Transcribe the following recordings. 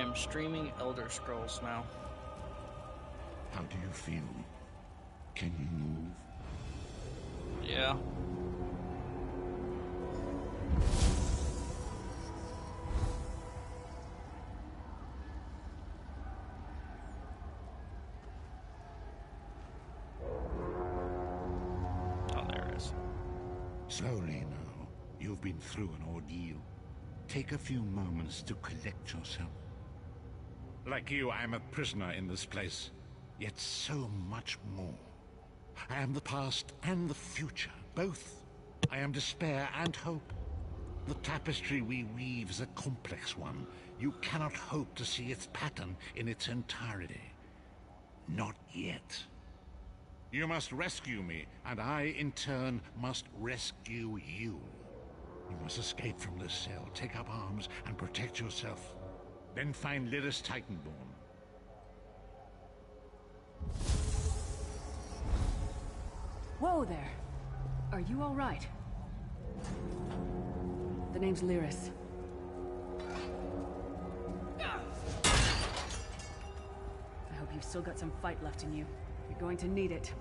am streaming Elder Scrolls now. How do you feel? Can you move? Yeah. Oh, there it is. Slowly now. You've been through an ordeal. Take a few moments to collect yourself. Like you, I am a prisoner in this place. Yet so much more. I am the past and the future, both. I am despair and hope. The tapestry we weave is a complex one. You cannot hope to see its pattern in its entirety. Not yet. You must rescue me, and I, in turn, must rescue you. You must escape from this cell, take up arms, and protect yourself. Then find Lyris Titanborn. Whoa there! Are you all right? The name's Lyris. I hope you've still got some fight left in you. You're going to need it.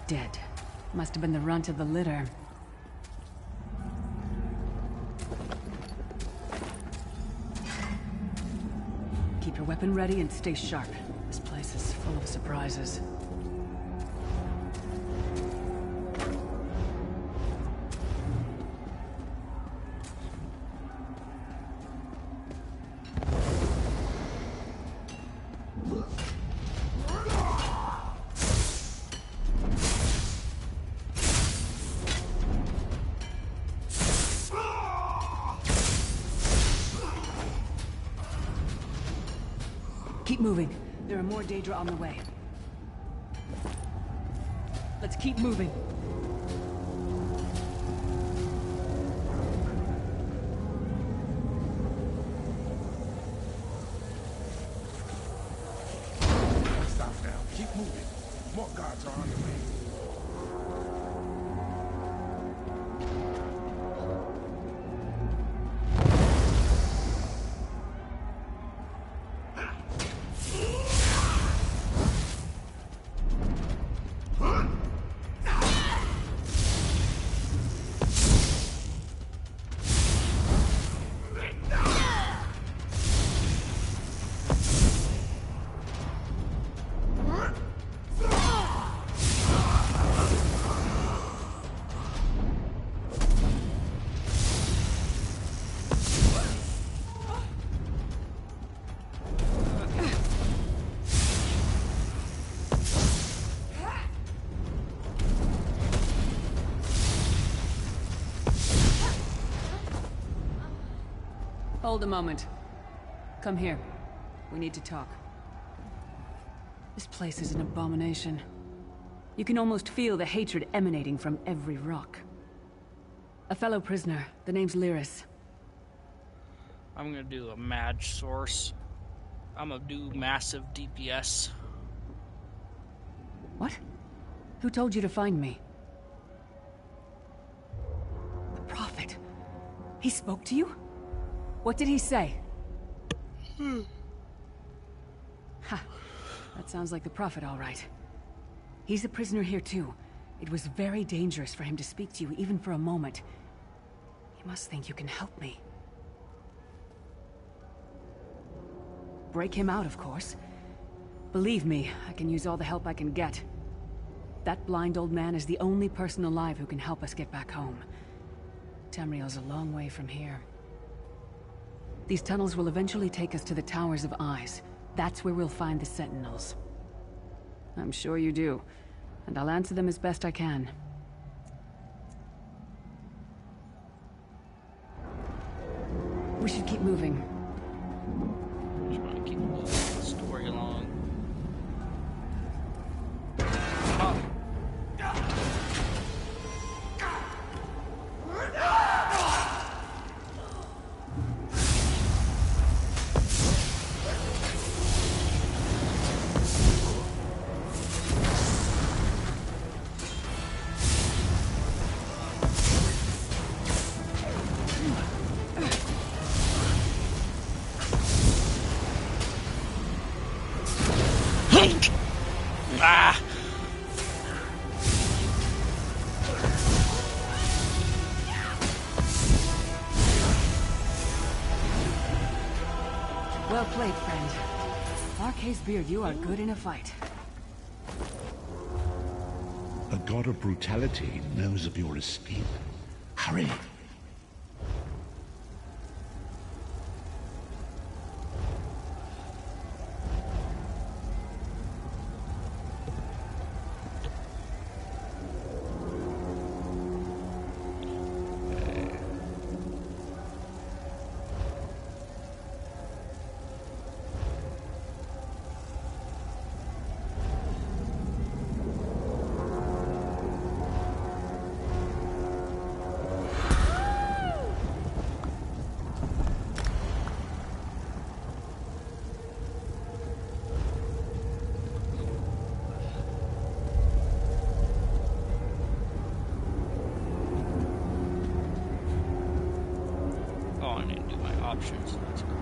Dead. Must have been the runt of the litter. Keep your weapon ready and stay sharp. This place is full of surprises. Keep moving. There are more Daedra on the way. Let's keep moving. Don't stop now. Keep moving. More guards are on the way. Hold a moment. Come here. We need to talk. This place is an abomination. You can almost feel the hatred emanating from every rock. A fellow prisoner. The name's Lyris. I'm gonna do a Mage source. I'm gonna do massive DPS. What? Who told you to find me? The Prophet. He spoke to you? What did he say? Ha. That sounds like the Prophet, all right. He's a prisoner here, too. It was very dangerous for him to speak to you, even for a moment. You must think you can help me. Break him out, of course. Believe me, I can use all the help I can get. That blind old man is the only person alive who can help us get back home. Tamriel's a long way from here. These tunnels will eventually take us to the Towers of Eyes. That's where we'll find the Sentinels. I'm sure you do, and I'll answer them as best I can. We should keep moving. Just want to keep moving the story along. Well played, friend. Marquez Beard, you are good in a fight. A god of brutality knows of your escape. Hurry! Options. That's great.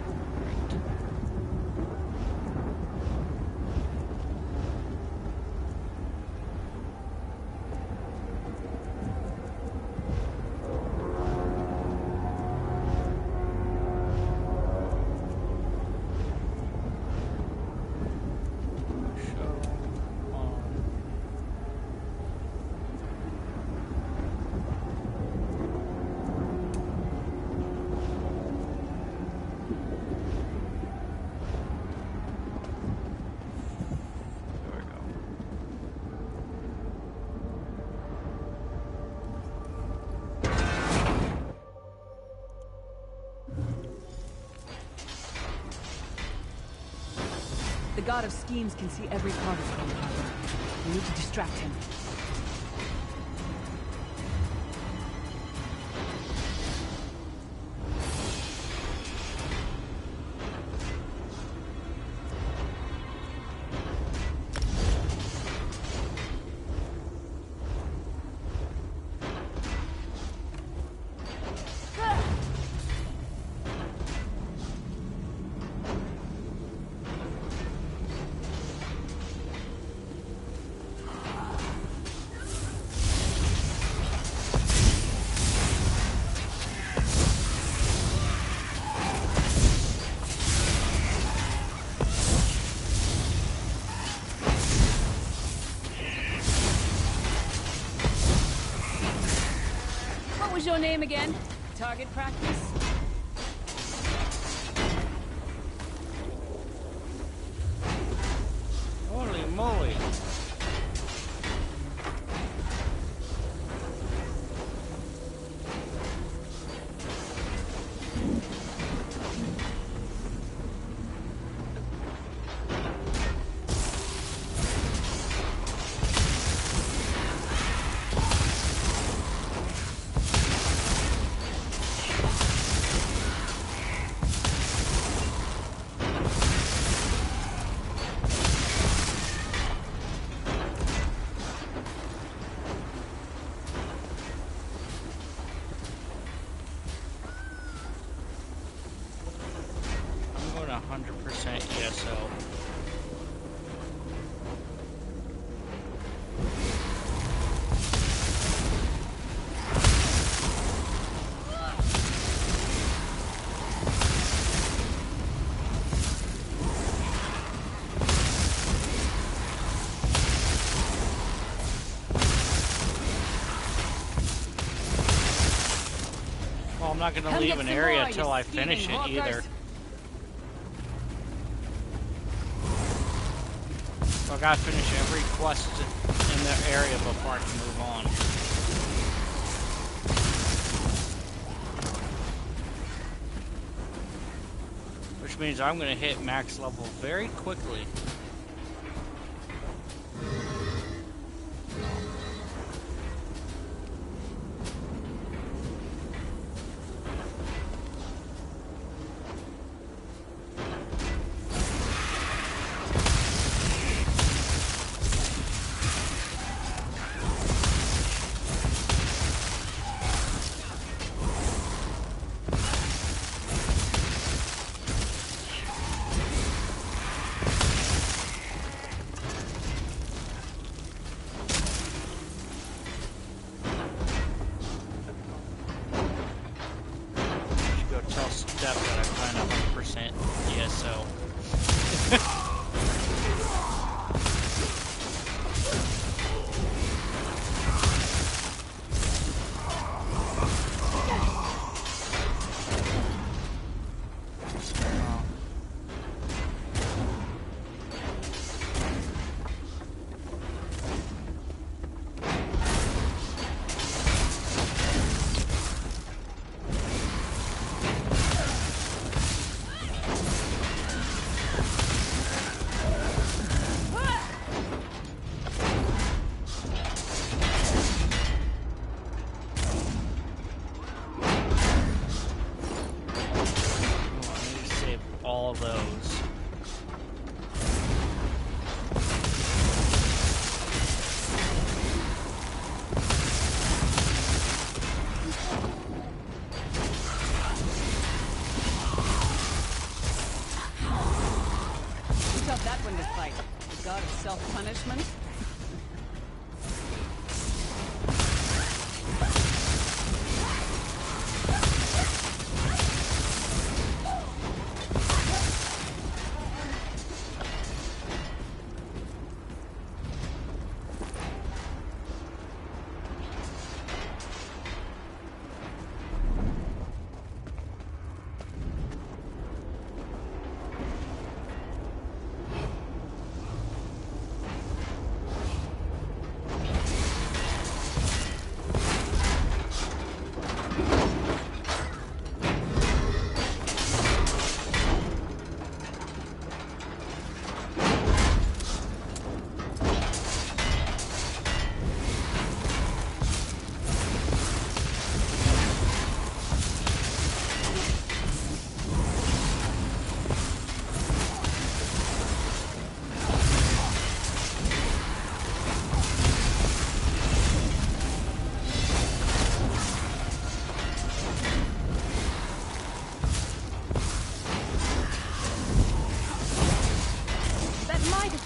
The god of schemes can see every part of Cold Harbor. We need to distract him. What was your name again? Target practice? Holy moly. I'm going 100% ESO. Well, I'm not going to leave an area until I finish it either. So I gotta finish every quest in the area before I can move on. Which means I'm gonna hit max level very quickly. Step that I'm kind of 100% so... all those. Who taught that one to fight? The god of self-punishment?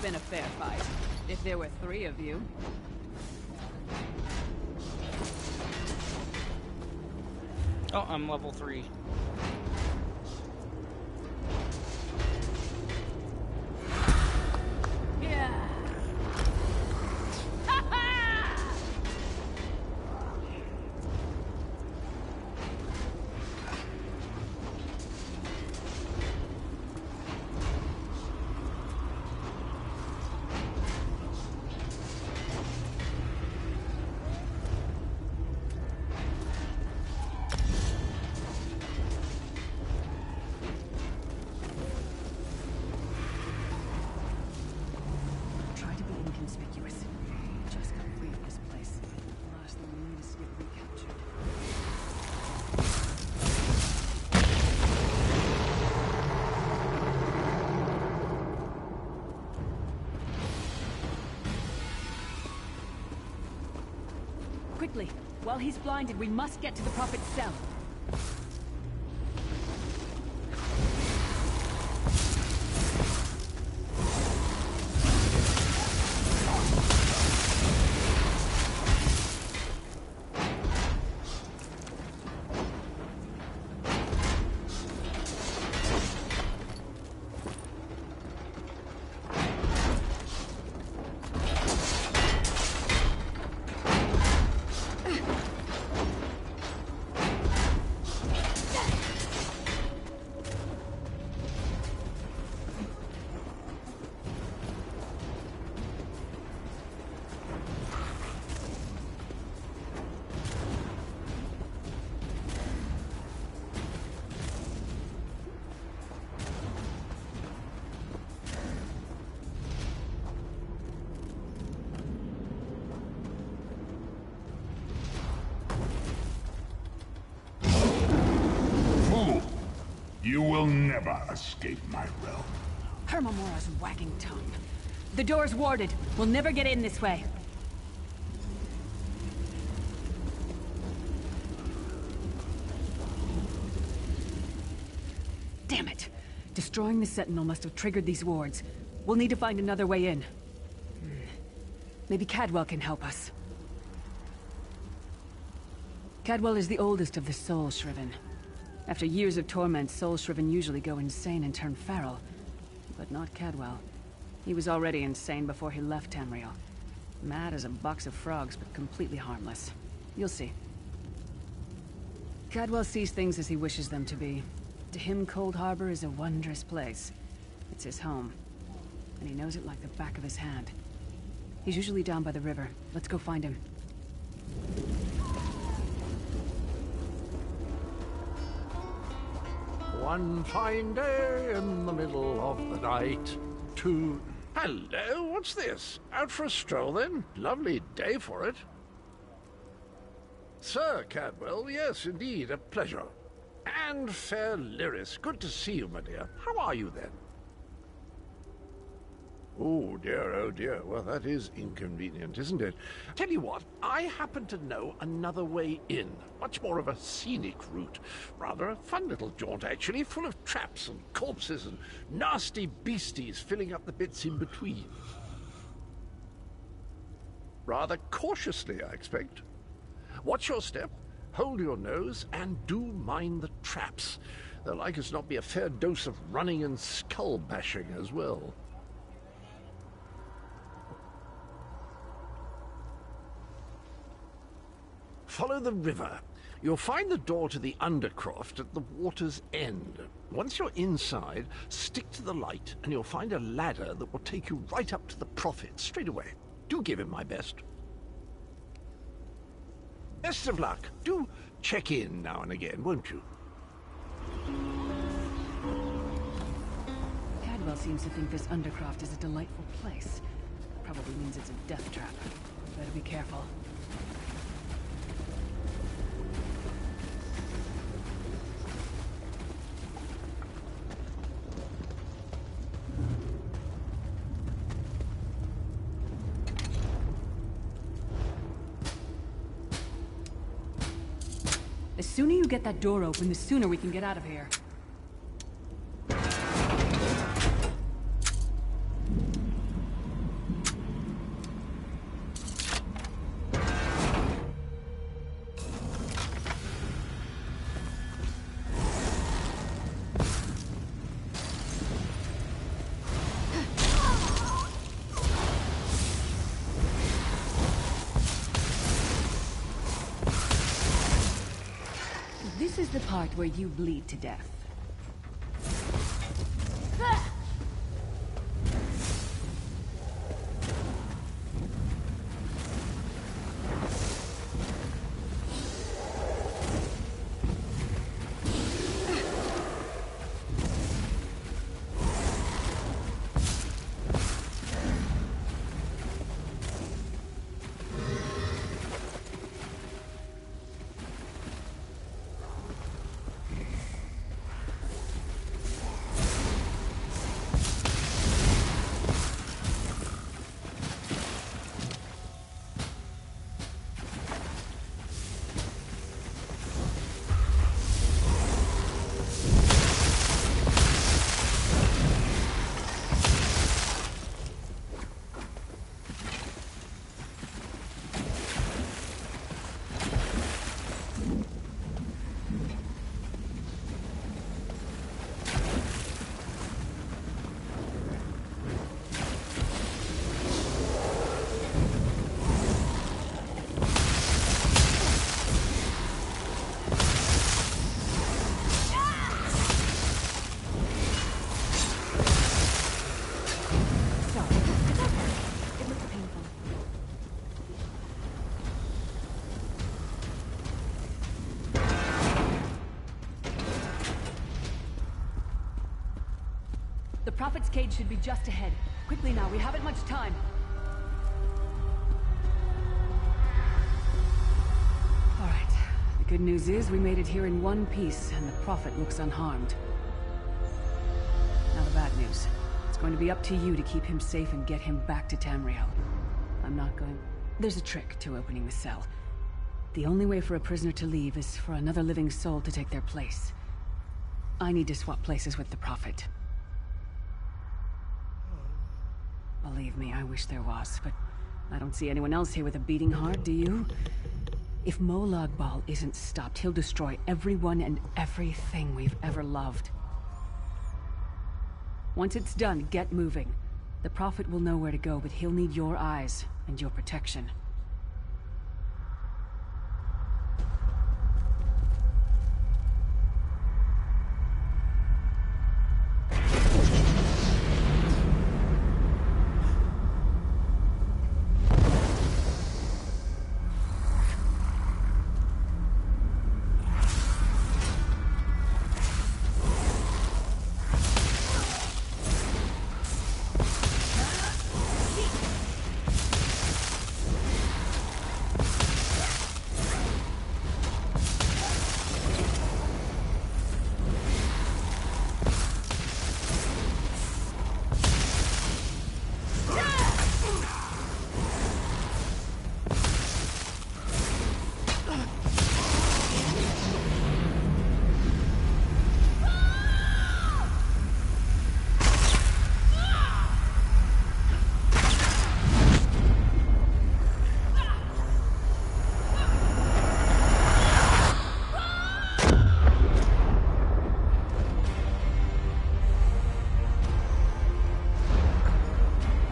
Been a fair fight, if there were 3 of you. Oh, I'm level 3. Yeah. Try to be inconspicuous. Just got free of this place. Last thing we need is to get recaptured. Quickly! While he's blinded, we must get to the Prophet's cell. You will never escape my realm. Hermamora's wagging tongue. The door's warded. We'll never get in this way. Damn it! Destroying the Sentinel must have triggered these wards. We'll need to find another way in. Maybe Cadwell can help us. Cadwell is the oldest of the Soul Shriven. After years of torment, soul-shriven usually go insane and turn feral. But not Cadwell. He was already insane before he left Tamriel. Mad as a box of frogs, but completely harmless. You'll see. Cadwell sees things as he wishes them to be. To him, Cold Harbor is a wondrous place. It's his home. And he knows it like the back of his hand. He's usually down by the river. Let's go find him. One fine day in the middle of the night, two... Hello, what's this? Out for a stroll, then? Lovely day for it. Sir Cadwell, yes, indeed, a pleasure. And fair Lyris, good to see you, my dear. How are you, then? Oh dear, well that is inconvenient, isn't it? Tell you what, I happen to know another way in. Much more of a scenic route. Rather a fun little jaunt, actually, full of traps and corpses and nasty beasties filling up the bits in between. Rather cautiously, I expect. Watch your step, hold your nose, and do mind the traps. There'll like as not be a fair dose of running and skull bashing as well. Follow the river. You'll find the door to the Undercroft at the water's end. Once you're inside, stick to the light, and you'll find a ladder that will take you right up to the Prophet straight away. Do give him my best. Best of luck. Do check in now and again, won't you? Cadwell seems to think this Undercroft is a delightful place. Probably means it's a death trap. Better be careful. The sooner you get that door open, the sooner we can get out of here. This is the part where you bleed to death. The Prophet's cage should be just ahead. Quickly now, we haven't much time. All right. The good news is we made it here in one piece, and the Prophet looks unharmed. Now the bad news. It's going to be up to you to keep him safe and get him back to Tamriel. I'm not going... There's a trick to opening the cell. The only way for a prisoner to leave is for another living soul to take their place. I need to swap places with the Prophet. Believe me, I wish there was, but I don't see anyone else here with a beating heart, do you? If Molag Bal isn't stopped, he'll destroy everyone and everything we've ever loved. Once it's done, get moving. The Prophet will know where to go, but he'll need your eyes and your protection.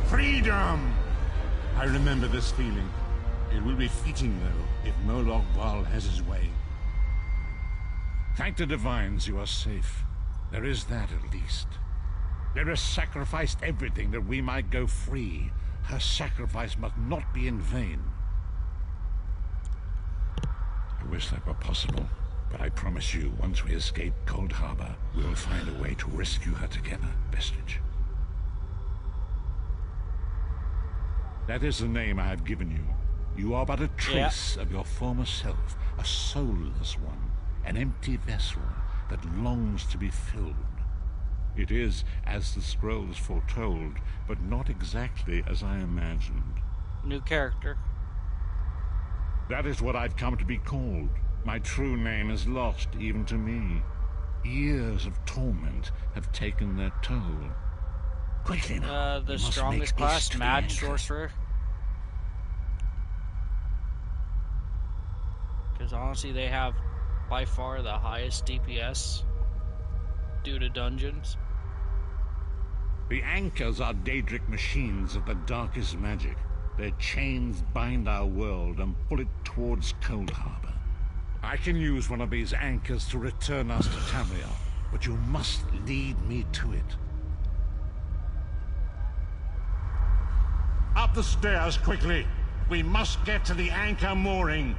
Freedom! I remember this feeling. It will be fleeting, though, if Molag Bal has his way. Thank the Divines you are safe. There is that, at least. Lyra sacrificed everything that we might go free. Her sacrifice must not be in vain. I wish that were possible, but I promise you, once we escape Cold Harbor, we'll find a way to rescue her together, Vestige. That is the name I have given you. You are but a trace of your former self, a soulless one, an empty vessel that longs to be filled. It is as the scrolls foretold, but not exactly as I imagined. New character. That is what I've come to be called. My true name is lost even to me. Years of torment have taken their toll. Quickly now. The strongest class, Mad Sorcerer. Because honestly, they have by far the highest DPS due to dungeons. The anchors are Daedric machines of the darkest magic. Their chains bind our world and pull it towards Cold Harbor. I can use one of these anchors to return us to Tamriel, but you must lead me to it. Up the stairs, quickly! We must get to the anchor mooring!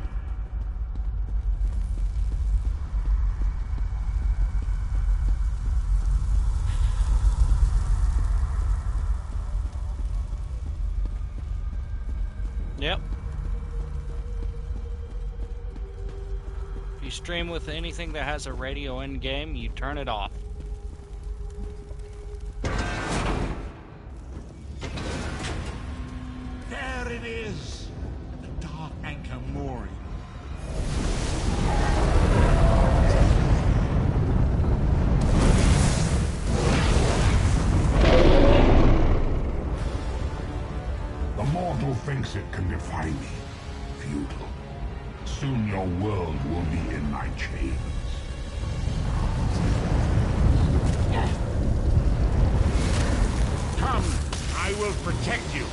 Yep. If you stream with anything that has a radio in-game, you turn it off. There it is! The dark anchor mooring. The mortal thinks it can defy me. Futile. Soon your world will be in my chains. Come! I will protect you!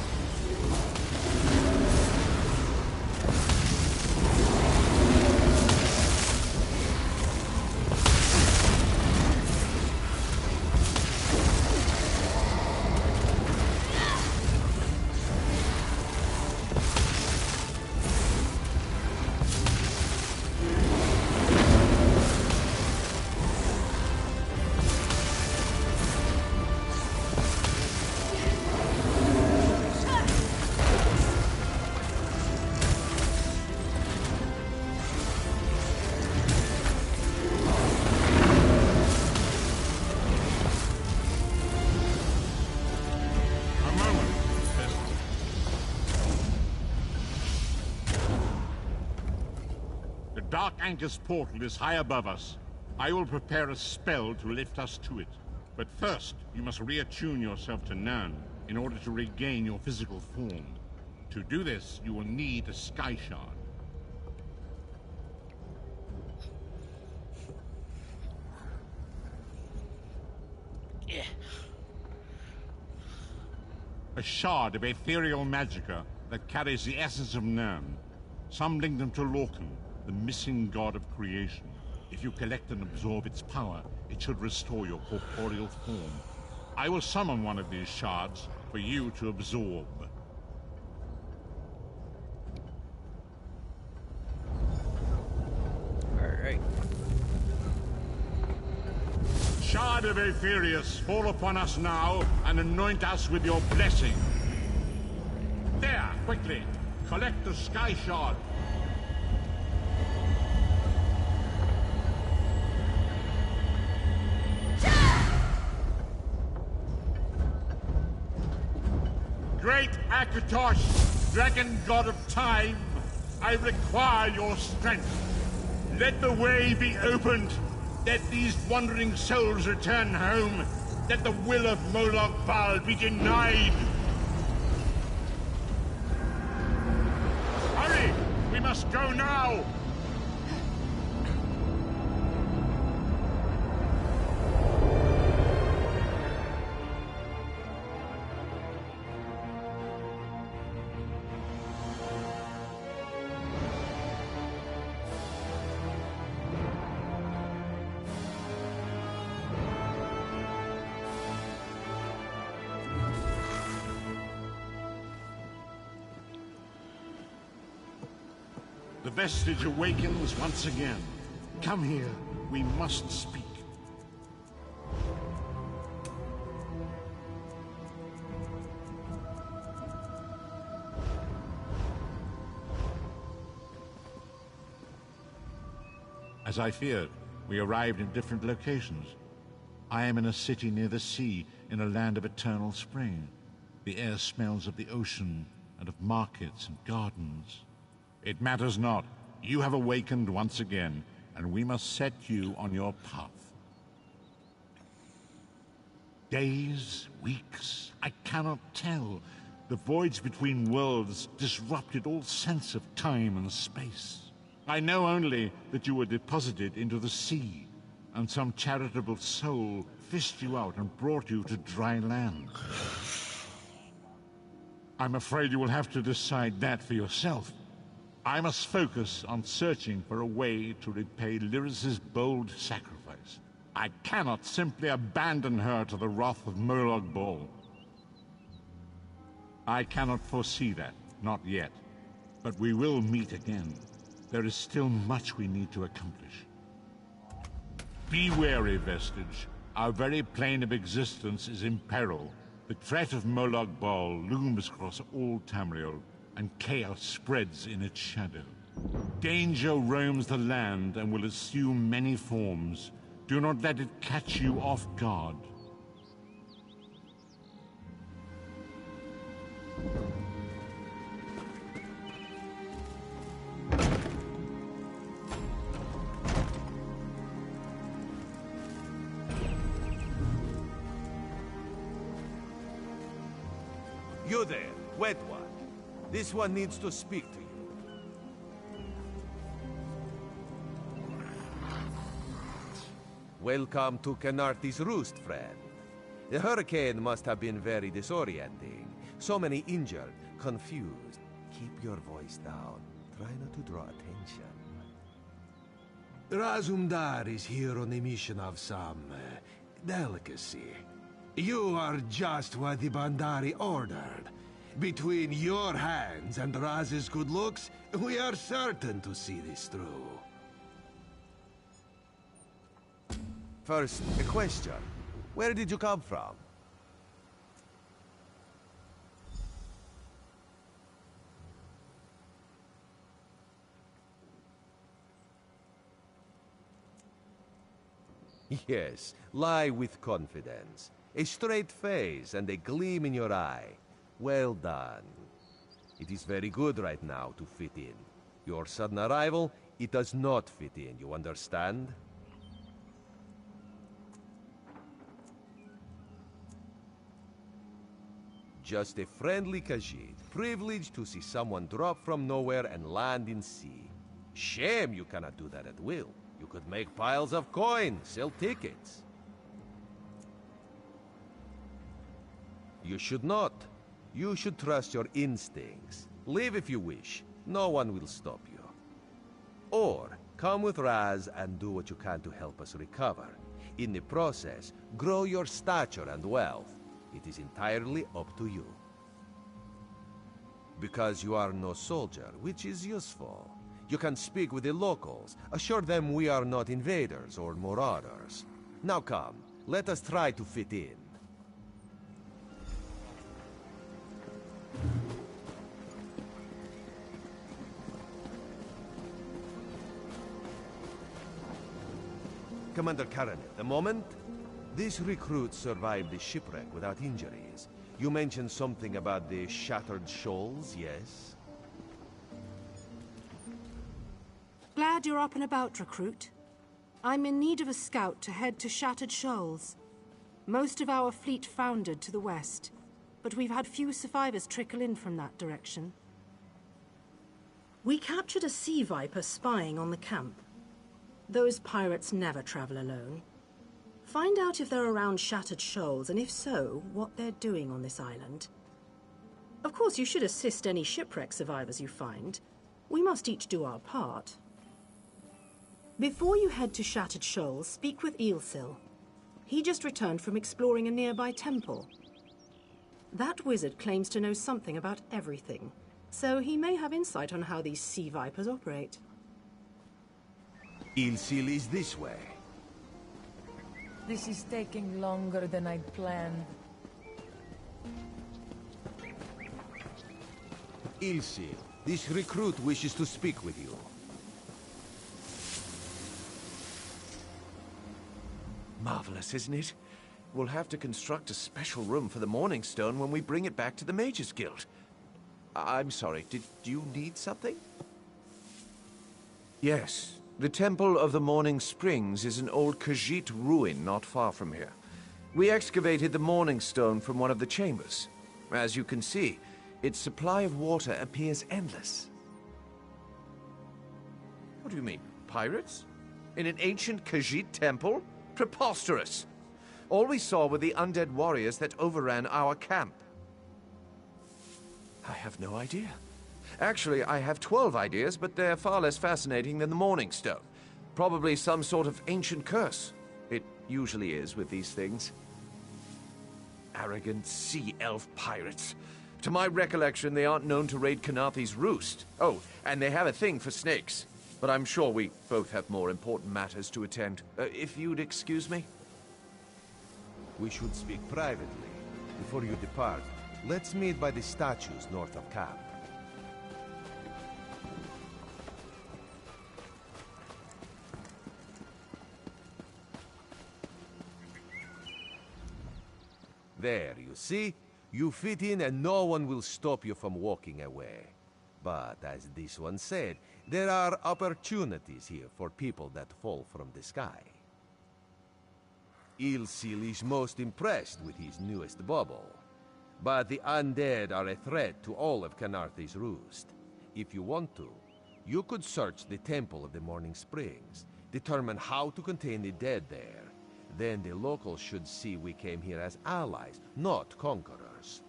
Dark Anchor's portal is high above us. I will prepare a spell to lift us to it. But first, you must reattune yourself to Nirn in order to regain your physical form. To do this, you will need a Sky Shard. Yeah. A shard of ethereal magicka that carries the essence of Nern. Some link them to Lorcan, the missing god of creation. If you collect and absorb its power, it should restore your corporeal form. I will summon one of these shards for you to absorb. Alright. Shard of Aetherius, fall upon us now and anoint us with your blessing. There, quickly! Collect the Sky Shard. Great Akatosh, dragon god of time, I require your strength. Let the way be opened. Let these wandering souls return home. Let the will of Moloch Baal be denied. Hurry! We must go now! The vestige awakens once again. Come here. We must speak. As I feared, we arrived in different locations. I am in a city near the sea, in a land of eternal spring. The air smells of the ocean and of markets and gardens. It matters not. You have awakened once again, and we must set you on your path. Days, weeks, I cannot tell. The voids between worlds disrupted all sense of time and space. I know only that you were deposited into the sea, and some charitable soul fished you out and brought you to dry land. I'm afraid you will have to decide that for yourself. I must focus on searching for a way to repay Lyris's bold sacrifice. I cannot simply abandon her to the wrath of Moloch Baal. I cannot foresee that, not yet. But we will meet again. There is still much we need to accomplish. Be wary, Vestige. Our very plane of existence is in peril. The threat of Moloch Baal looms across all Tamriel, and chaos spreads in its shadow. Danger roams the land and will assume many forms. Do not let it catch you off guard. You there, wet one. This one needs to speak to you. Welcome to Canarti's Roost, friend. The hurricane must have been very disorienting. So many injured, confused. Keep your voice down. Try not to draw attention. Razumdar is here on a mission of some delicacy. You are just what the Bandari ordered. Between your hands and Raz's good looks, we are certain to see this through. First, a question. Where did you come from? Yes, lie with confidence. A straight face and a gleam in your eye. Well done. It is very good right now to fit in. Your sudden arrival, it does not fit in, you understand? Just a friendly Khajiit, privileged to see someone drop from nowhere and land in sea. Shame you cannot do that at will. You could make piles of coin, sell tickets. You should not. You should trust your instincts. Leave if you wish. No one will stop you. Or, come with Raz and do what you can to help us recover. In the process, grow your stature and wealth. It is entirely up to you. Because you are no soldier, which is useful. You can speak with the locals, assure them we are not invaders or marauders. Now come, let us try to fit in. Commander Karanet, a moment? This recruit survived the shipwreck without injuries. You mentioned something about the Shattered Shoals, yes? Glad you're up and about, recruit. I'm in need of a scout to head to Shattered Shoals. Most of our fleet foundered to the west, but we've had few survivors trickle in from that direction. We captured a sea viper spying on the camp. Those pirates never travel alone. Find out if they're around Shattered Shoals, and if so, what they're doing on this island. Of course, you should assist any shipwreck survivors you find. We must each do our part. Before you head to Shattered Shoals, speak with Eelsil. He just returned from exploring a nearby temple. That wizard claims to know something about everything, so he may have insight on how these sea vipers operate. Eelsil is this way. This is taking longer than I'd planned. Eelsil, this recruit wishes to speak with you. Marvelous, isn't it? We'll have to construct a special room for the Morning Stone when we bring it back to the Mages Guild. I'm sorry, did you need something? Yes. The Temple of the Morning Springs is an old Khajiit ruin not far from here. We excavated the Morning Stone from one of the chambers. As you can see, its supply of water appears endless. What do you mean, pirates? In an ancient Khajiit temple? Preposterous! All we saw were the undead warriors that overran our camp. I have no idea. Actually, I have 12 ideas, but they're far less fascinating than the Morning Stone. Probably some sort of ancient curse. It usually is with these things. Arrogant sea elf pirates. To my recollection, they aren't known to raid Kanathi's roost. Oh, and they have a thing for snakes. But I'm sure we both have more important matters to attend. If you'd excuse me? We should speak privately. Before you depart, let's meet by the statues north of camp. There, you see? You fit in and no one will stop you from walking away. But as this one said, there are opportunities here for people that fall from the sky. Eelsil is most impressed with his newest bauble. But the undead are a threat to all of Kanathi's roost. If you want to, you could search the Temple of the Morning Springs, determine how to contain the dead there. Then the locals should see we came here as allies, not conquerors.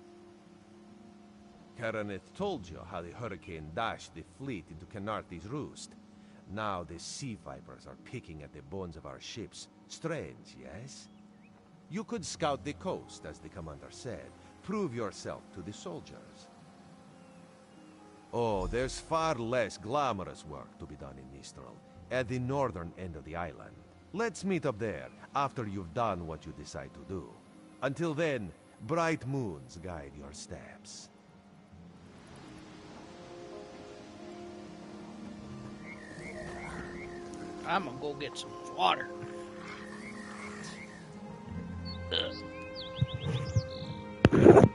Karanet told you how the hurricane dashed the fleet into Kanathi's roost. Now the sea vipers are picking at the bones of our ships. Strange, yes? You could scout the coast, as the commander said. Prove yourself to the soldiers. Oh, there's far less glamorous work to be done in Mistral, at the northern end of the island. Let's meet up there, after you've done what you decide to do. Until then, bright moons guide your steps. I'm gonna go get some water. Ugh.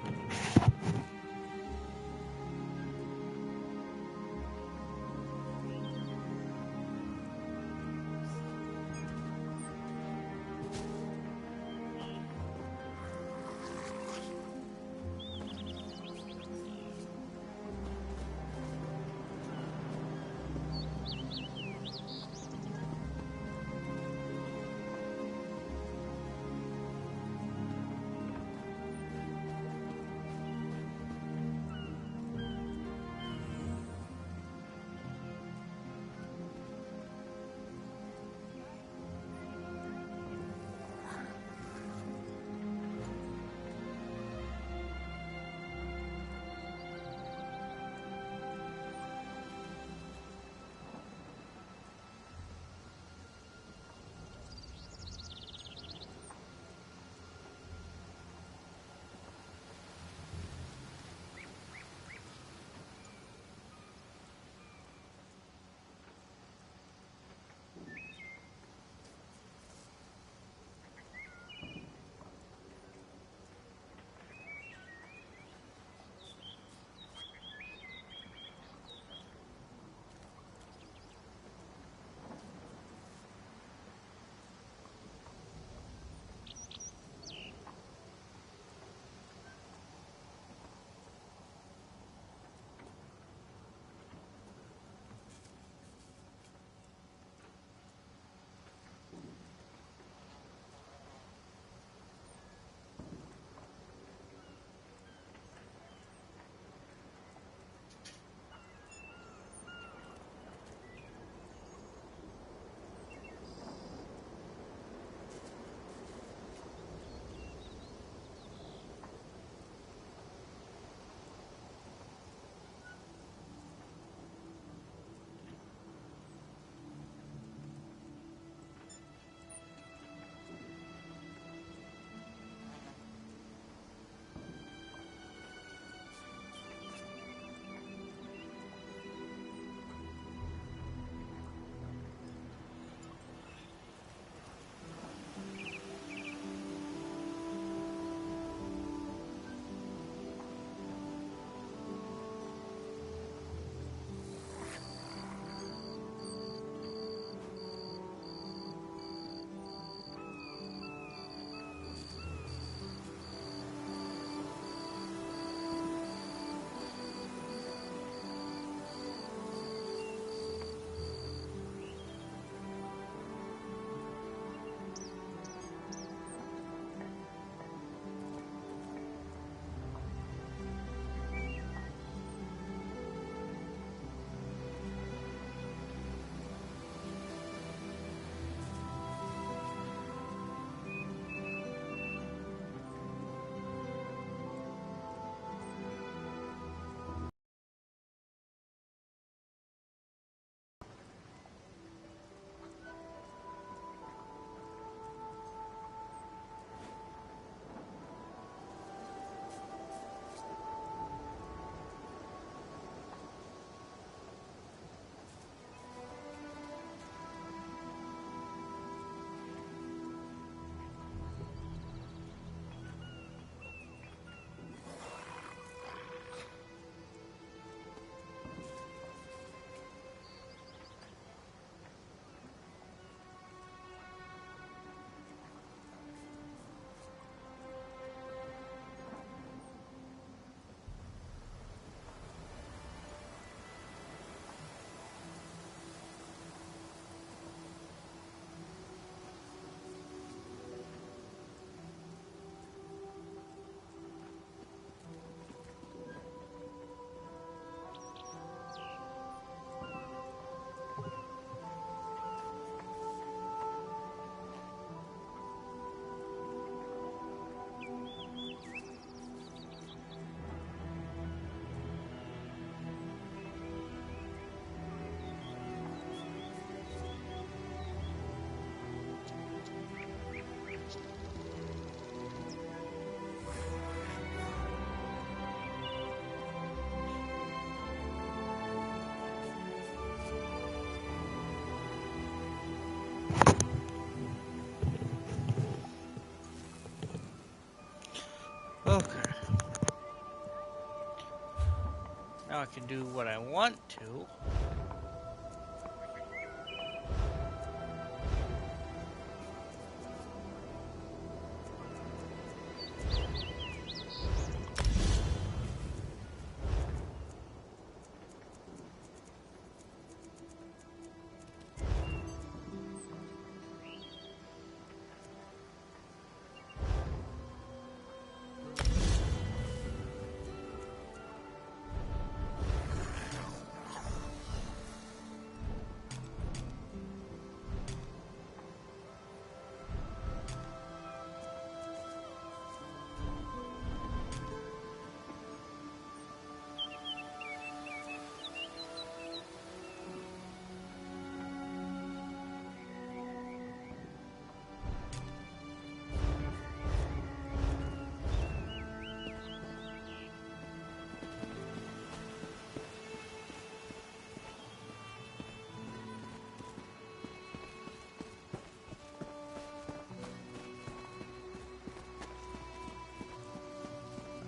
Okay. Now I can do what I want to.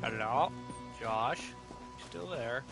Hello? Josh? You still there?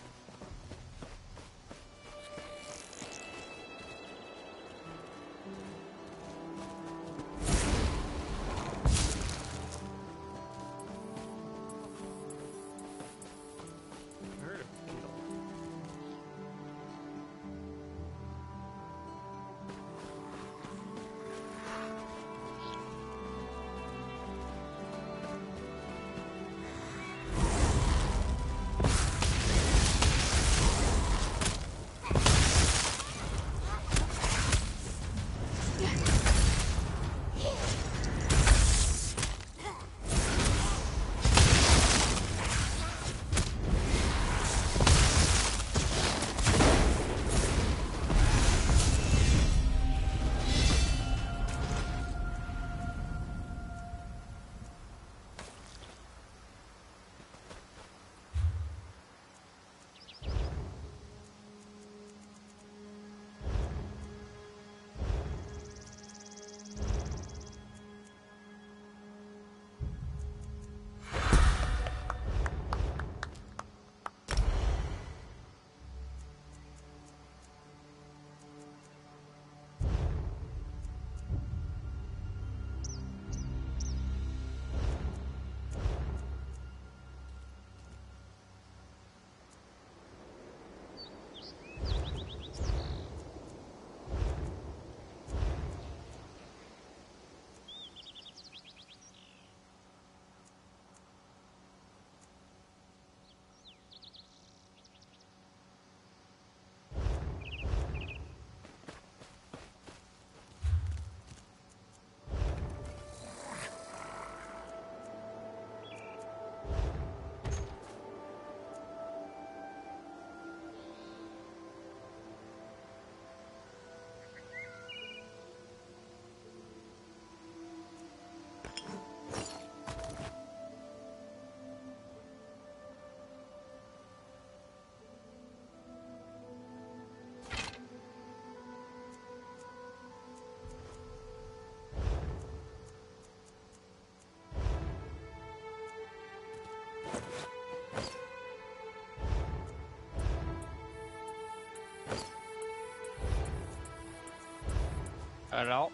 Hello?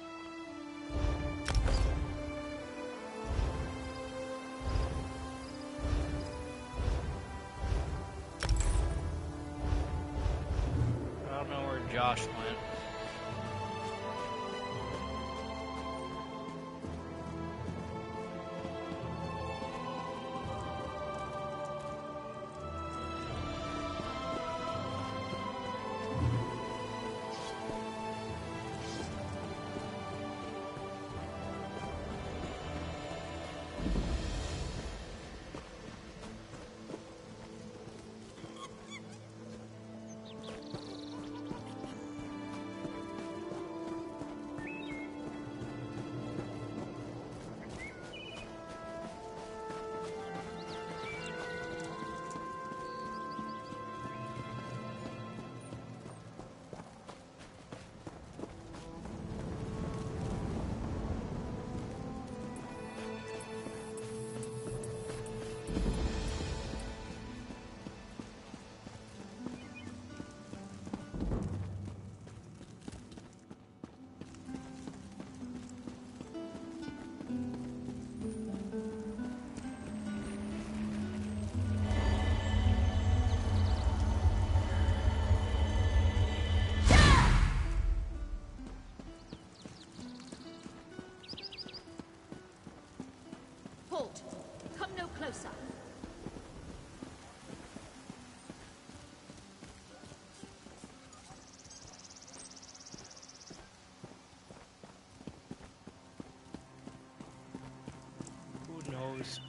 I don't know where Josh went. closer. Who knows?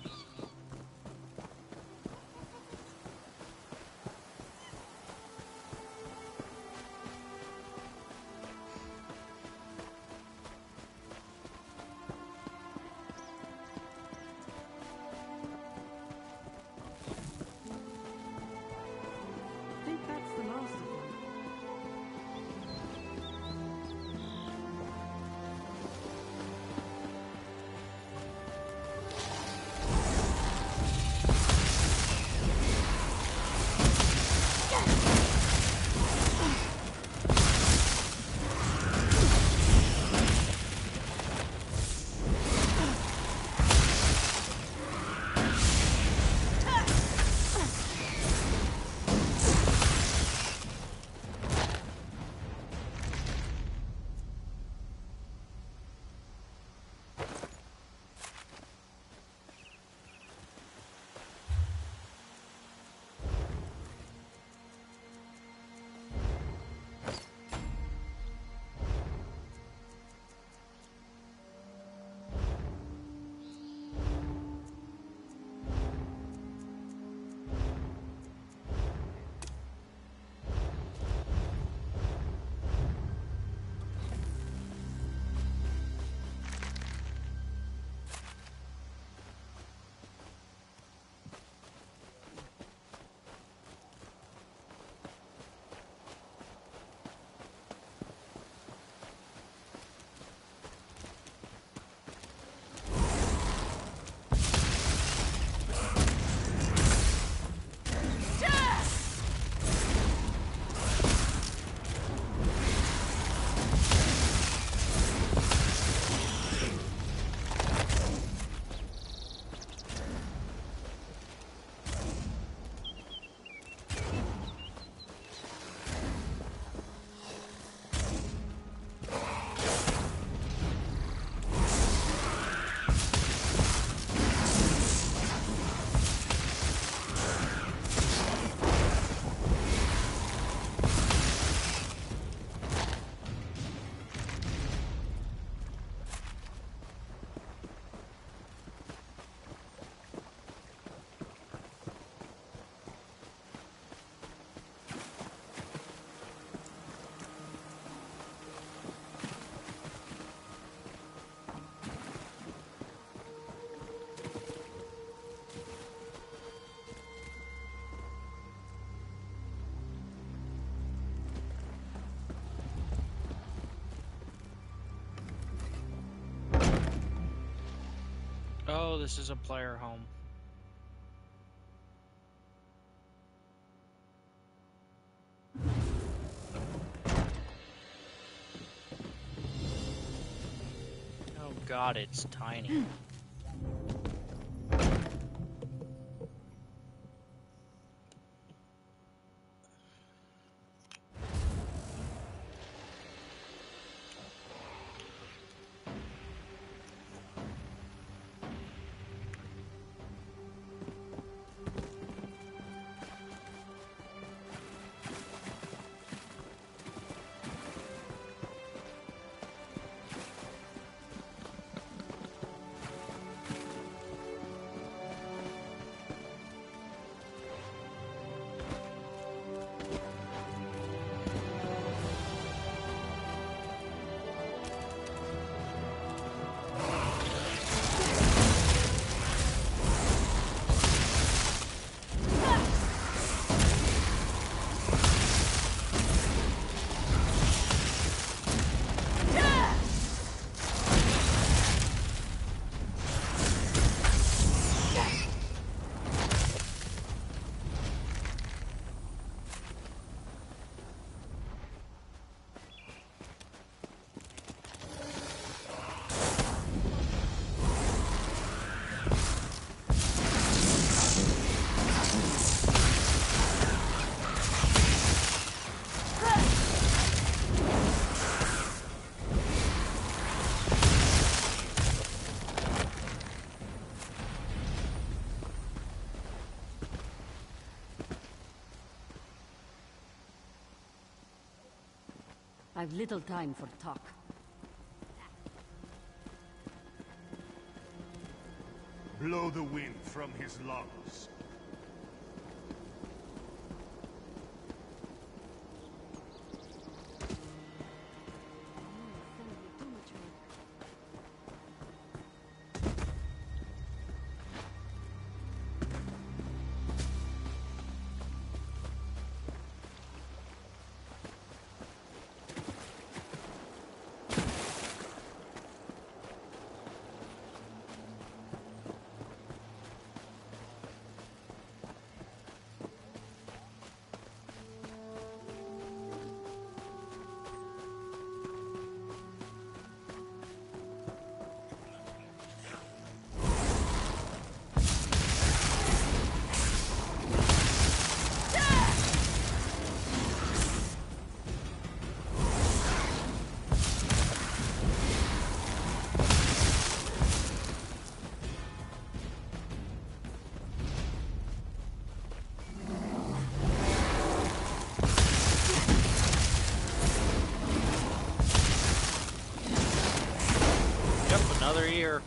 I think that's the last of them. Oh, this is a player home. Oh god, it's tiny. I've little time for talk. Blow the wind from his lungs. Yep, another year.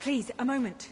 Please, a moment.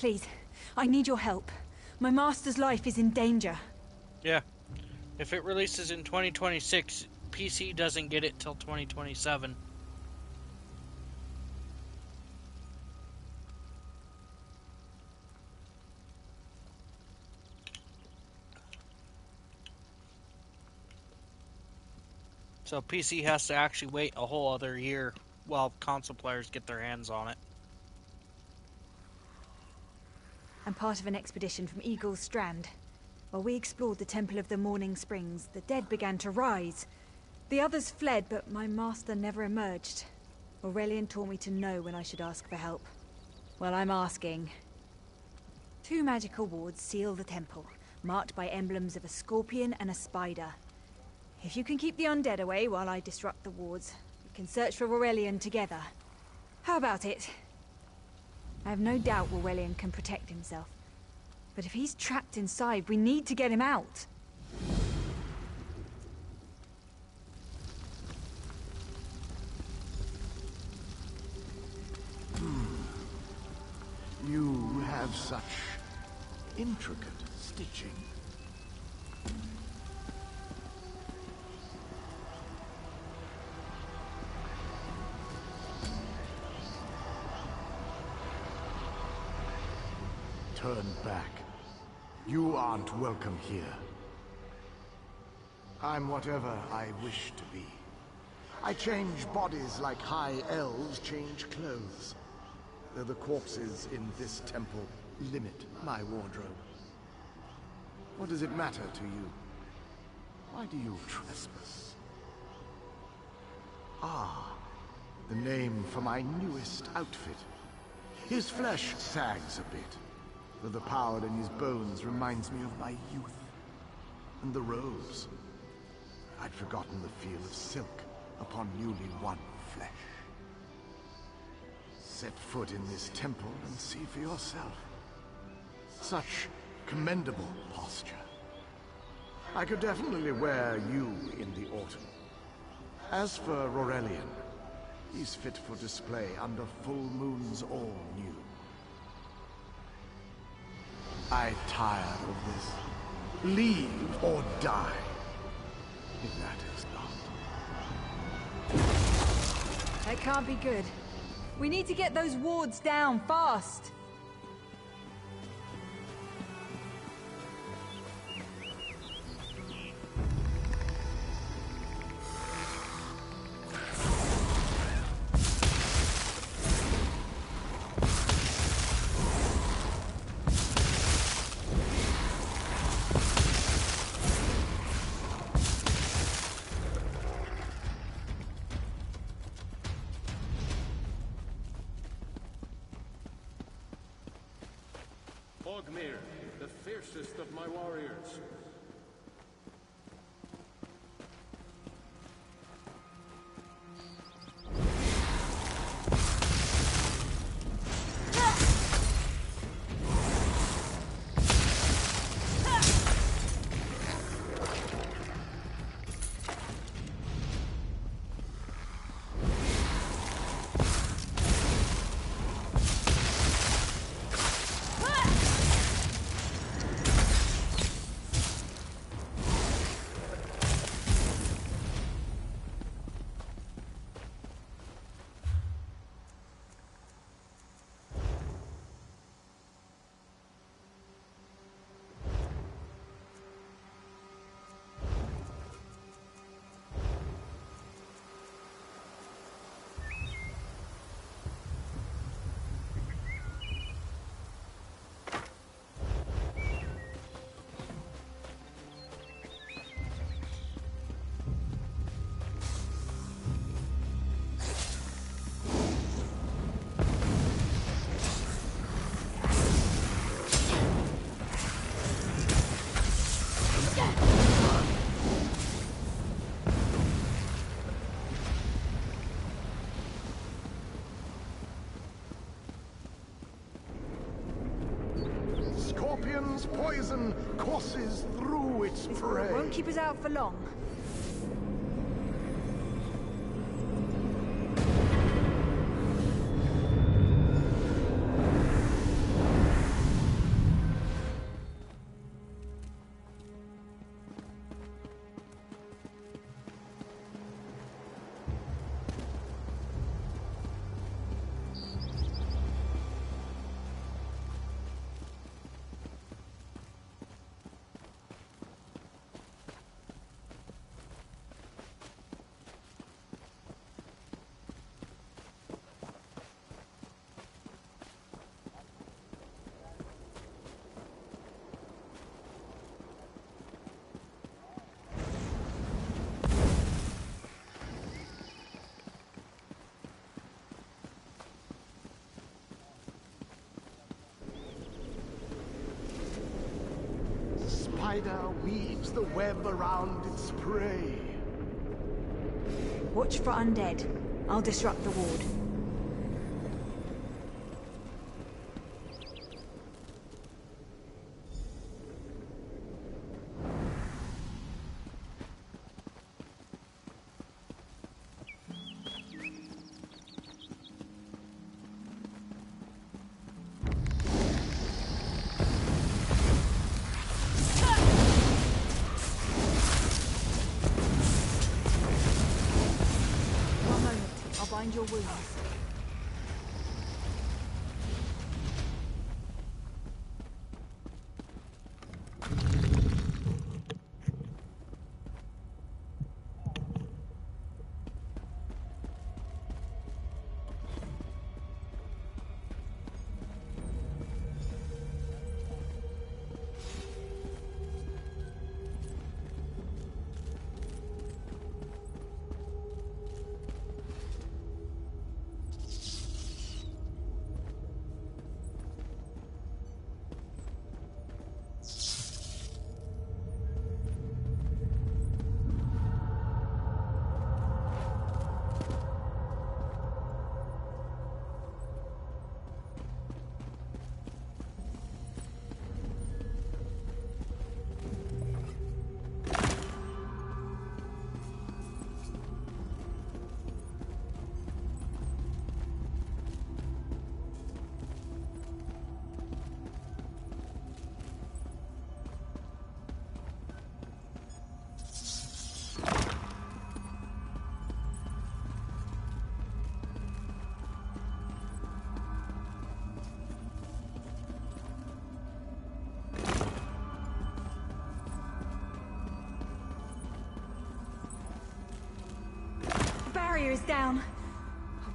Please, I need your help. My master's life is in danger. Yeah. If it releases in 2026, PC doesn't get it till 2027. So PC has to actually wait a whole other year while console players get their hands on it. I'm part of an expedition from Eagle's Strand. While we explored the Temple of the Morning Springs, the dead began to rise. The others fled, but my master never emerged. Aurelian taught me to know when I should ask for help. Well, I'm asking. 2 magical wards seal the temple, marked by emblems of a scorpion and a spider. If you can keep the undead away while I disrupt the wards, we can search for Aurelian together. How about it? I have no doubt Aurelian can protect himself. But if he's trapped inside, we need to get him out. You have such intricate stitching. Turn back. You aren't welcome here. I'm whatever I wish to be. I change bodies like high elves change clothes. Though the corpses in this temple limit my wardrobe. What does it matter to you? Why do you trespass? Ah, the name for my newest outfit. His flesh sags a bit, though the power in his bones reminds me of my youth. And the robes. I'd forgotten the feel of silk upon newly won flesh. Set foot in this temple and see for yourself. Such commendable posture. I could definitely wear you in the autumn. As for Aurelian, he's fit for display under full moons all new. I tire of this. Leave or die. If that is not. That can't be good. We need to get those wards down, fast! Ogmir, the fiercest of my warriors. Scorpion's poison courses through its prey. Won't keep us out for long. spider weaves the web around its prey. Watch for undead. I'll disrupt the ward. Bind your wounds. Barrier is down.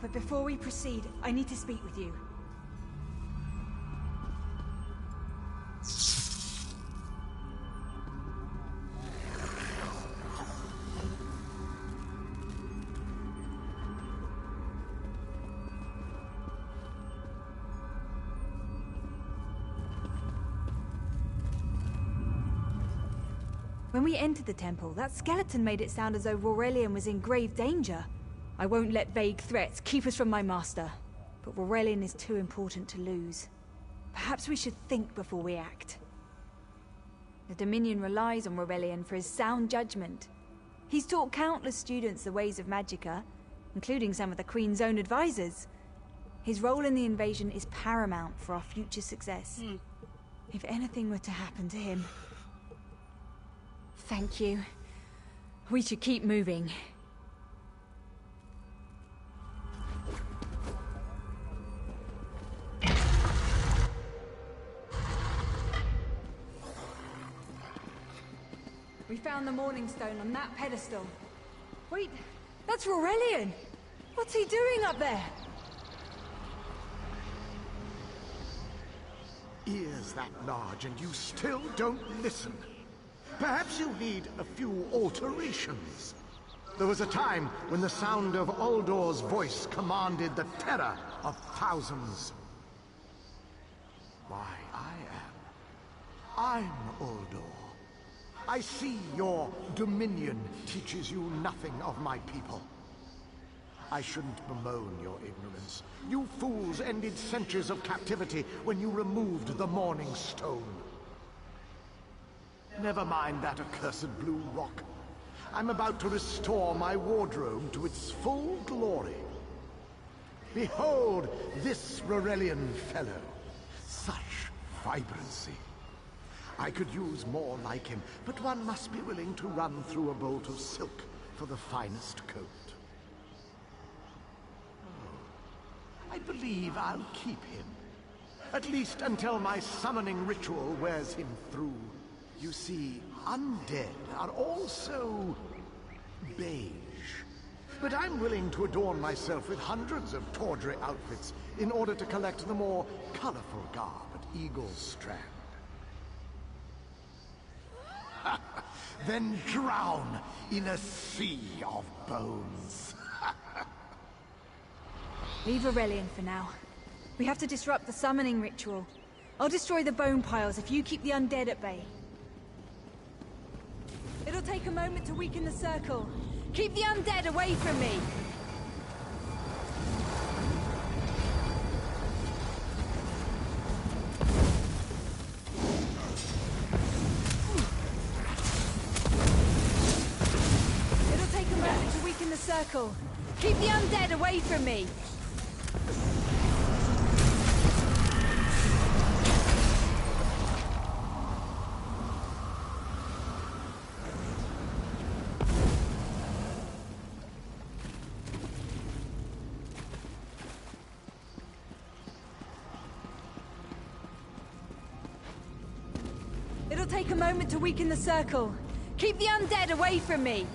But before we proceed, I need to speak with you. When we entered the temple, that skeleton made it sound as though Aurelian was in grave danger. I won't let vague threats keep us from my master. But Aurelian is too important to lose. Perhaps we should think before we act. The Dominion relies on Aurelian for his sound judgment. He's taught countless students the ways of Magicka, including some of the Queen's own advisors. His role in the invasion is paramount for our future success. If anything were to happen to him... Thank you. We should keep moving. We found the Morning Stone on that pedestal. Wait, that's Aurelian! What's he doing up there? Ears that large and you still don't listen. Perhaps you need a few alterations. There was a time when the sound of Uldor's voice commanded the terror of thousands. Why, I'm Uldor. I see your dominion teaches you nothing of my people. I shouldn't bemoan your ignorance. You fools ended centuries of captivity when you removed the Morning Stone. Never mind that accursed blue rock. I'm about to restore my wardrobe to its full glory. Behold this Aurelian fellow. Such vibrancy. I could use more like him, but one must be willing to run through a bolt of silk for the finest coat. Oh, I believe I'll keep him. At least until my summoning ritual wears him through. You see, undead are also beige. But I'm willing to adorn myself with hundreds of tawdry outfits in order to collect the more colorful garb at Eagle's Strand. Then drown in a sea of bones. Leave Aurelian for now. We have to disrupt the summoning ritual. I'll destroy the bone piles if you keep the undead at bay. It'll take a moment to weaken the circle. Keep the undead away from me! It'll take a moment to weaken the circle. Keep the undead away from me! It'll take a moment to weaken the circle. Keep the undead away from me!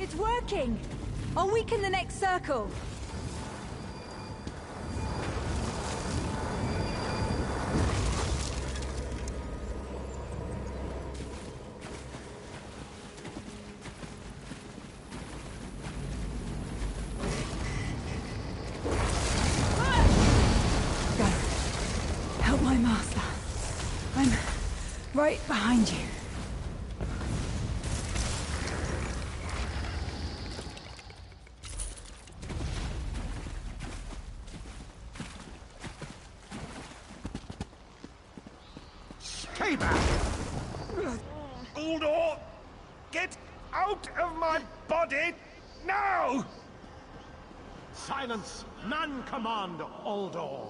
It's working! I'll weaken the next circle. Go. Help my master. I'm right behind you. Stay back! Uldor! Get out of my body now! Silence! None command, Uldor!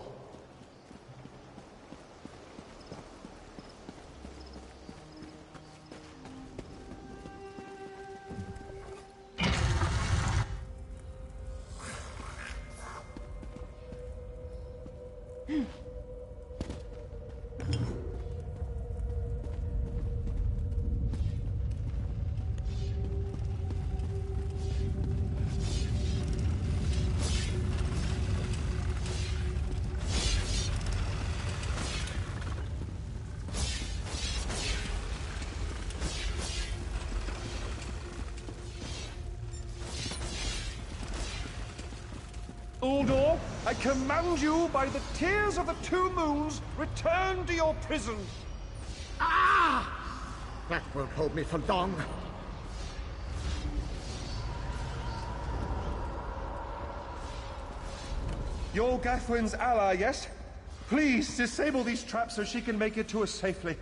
Uldor, I command you by the tears of the two moons, return to your prison! Ah! That won't hold me for long. You're Gathwin's ally, yes? Please, disable these traps so she can make it to us safely.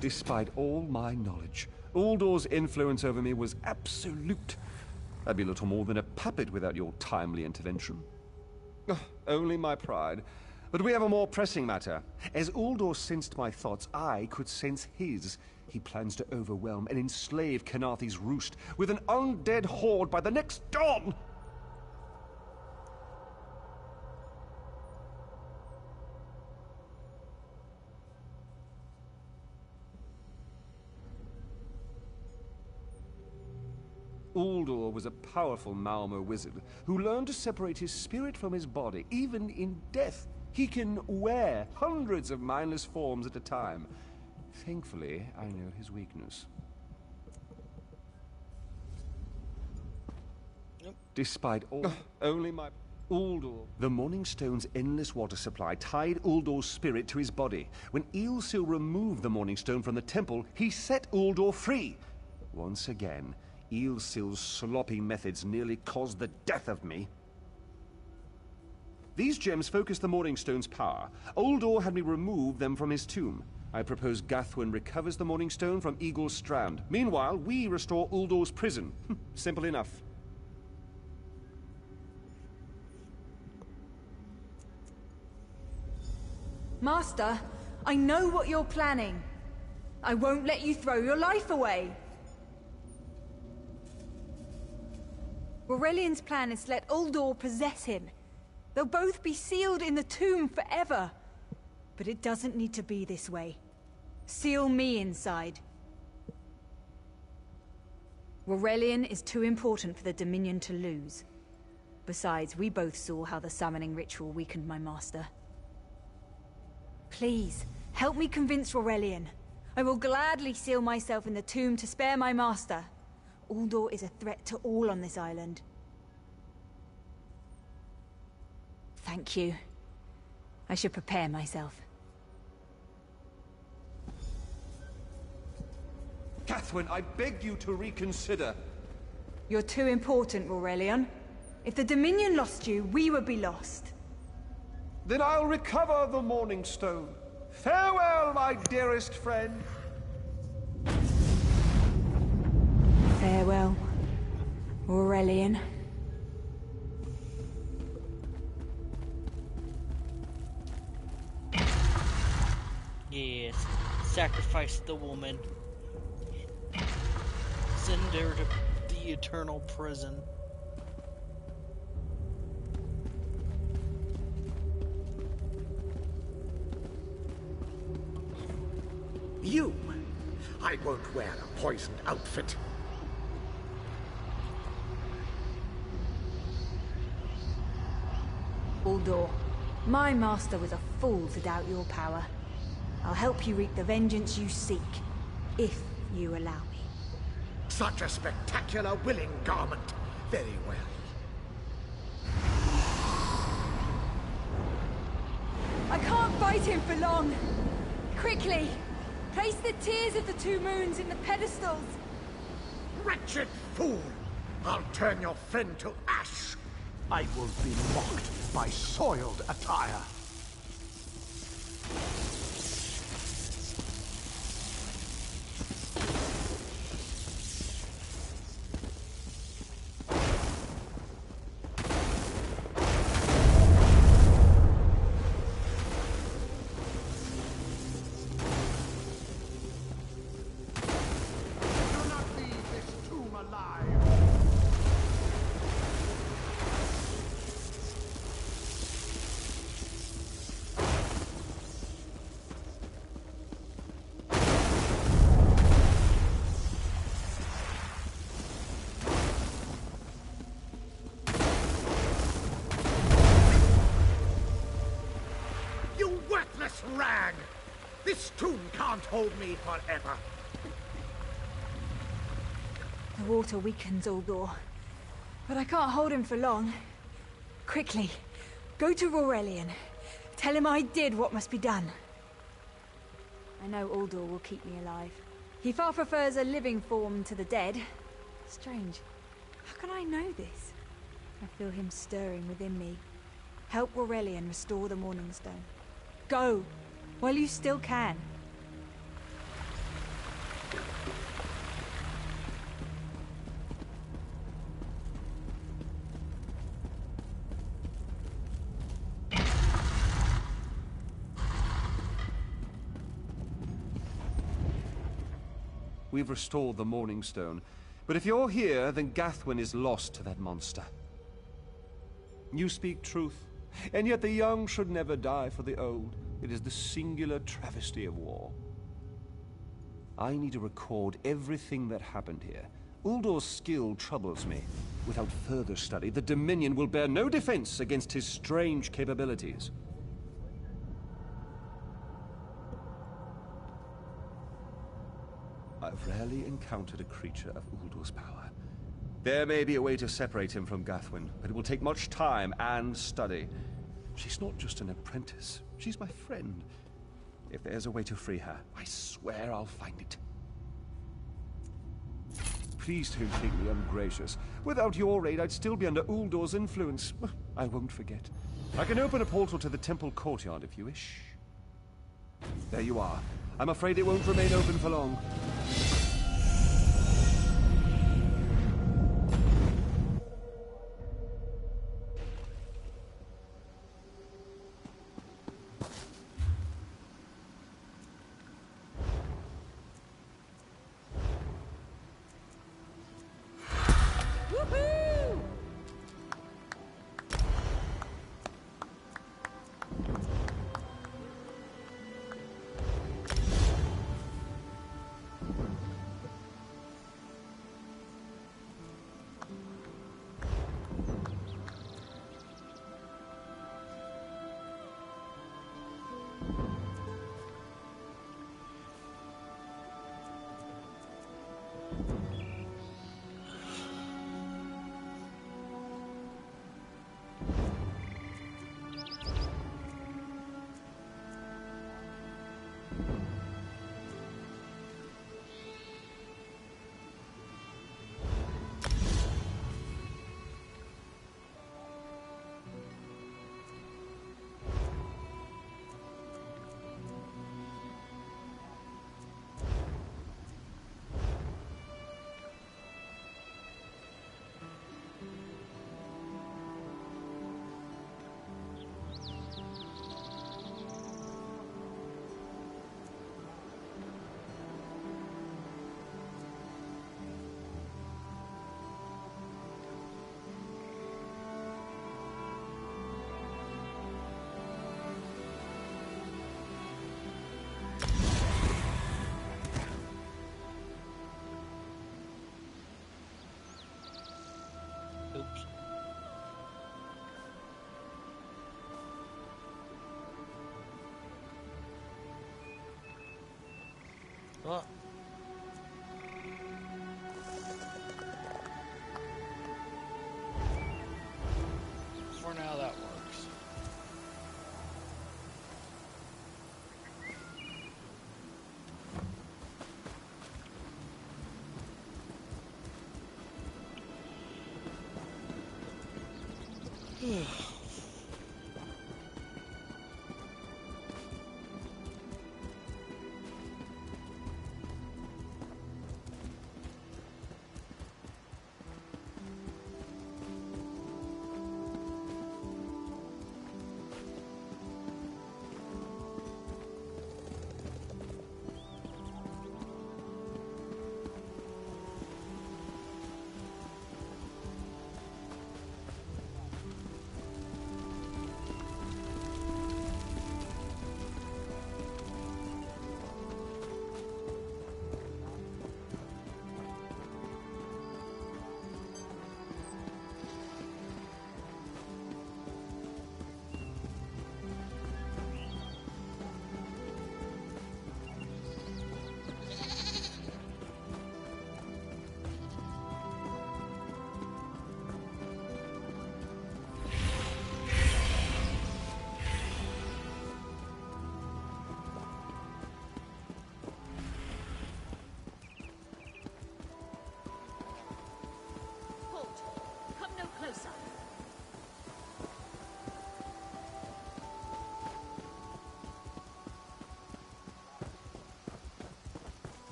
Despite all my knowledge, Uldor's influence over me was absolute. I'd be little more than a puppet without your timely intervention. Only my pride. But we have a more pressing matter. As Uldor sensed my thoughts, I could sense his. He plans to overwhelm and enslave Kenarthi's roost with an undead horde by the next dawn! Uldor was a powerful Malmo wizard who learned to separate his spirit from his body, even in death. He can wear hundreds of mindless forms at a time. Thankfully, I know his weakness. Despite all, only my... Uldor. The Morning Stone's endless water supply tied Uldor's spirit to his body. When Eilsil removed the Morning Stone from the temple, he set Uldor free. Once again, Eilsil's sloppy methods nearly caused the death of me. These gems focus the Morning Stone's power. Uldor had me remove them from his tomb. I propose Gathwin recovers the Morning Stone from Eagle's Strand. Meanwhile, we restore Uldor's prison. Simple enough. Master, I know what you're planning. I won't let you throw your life away. Aurelian's plan is to let Uldor possess him. They'll both be sealed in the tomb forever. But it doesn't need to be this way. Seal me inside. Aurelian is too important for the Dominion to lose. Besides, we both saw how the summoning ritual weakened my master. Please, help me convince Aurelian. I will gladly seal myself in the tomb to spare my master. Uldor is a threat to all on this island. Thank you. I should prepare myself. Catherine, I beg you to reconsider. You're too important, Aurelian. If the Dominion lost you, we would be lost. Then I'll recover the Morning Stone. Farewell, my dearest friend. Farewell, Aurelian. Yes, sacrifice the woman. Send her to the eternal prison. You! I won't wear a poisoned outfit. Uldor, my master was a fool to doubt your power. I'll help you reap the vengeance you seek, if you allow me. Such a spectacular willing garment. Very well. I can't fight him for long. Quickly, place the tears of the two moons in the pedestals. Wretched fool! I'll turn your friend to ash. I will be mocked by soiled attire. Rag! This tomb can't hold me forever. The water weakens Uldor, but I can't hold him for long. Quickly, go to Aurelian. Tell him I did what must be done. I know Uldor will keep me alive. He far prefers a living form to the dead. Strange. How can I know this? I feel him stirring within me. Help Aurelian restore the Morning Stone. Go, while you still can. We've restored the Morning Stone, but if you're here, then Gathwin is lost to that monster. You speak truth. And yet the young should never die for the old. It is the singular travesty of war. I need to record everything that happened here. Uldor's skill troubles me. Without further study, the Dominion will bear no defense against his strange capabilities. I've rarely encountered a creature of Uldor's power. There may be a way to separate him from Gathwin, but it will take much time and study. She's not just an apprentice, she's my friend. If there's a way to free her, I swear I'll find it. Please don't think me ungracious. Without your aid, I'd still be under Uldor's influence. I won't forget. I can open a portal to the temple courtyard if you wish. There you are. I'm afraid it won't remain open for long. Well, for now that works.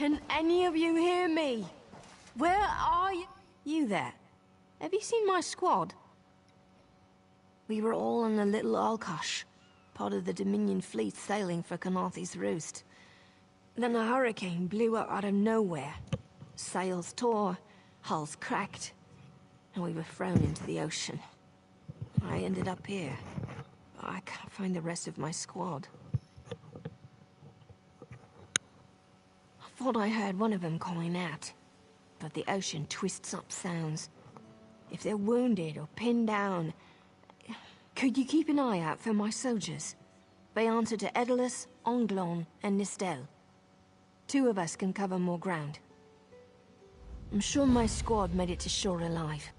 Can any of you hear me? Where are you? You there? Have you seen my squad? We were all on a little Alkosh, part of the Dominion fleet sailing for Canathi's Roost. Then a hurricane blew up out of nowhere. Sails tore, hulls cracked, and we were thrown into the ocean. I ended up here. I can't find the rest of my squad. I thought I heard one of them calling out, but the ocean twists up sounds. If they're wounded or pinned down, could you keep an eye out for my soldiers? They answer to Edalus, Onglon, and Nistel. 2 of us can cover more ground. I'm sure my squad made it to shore alive.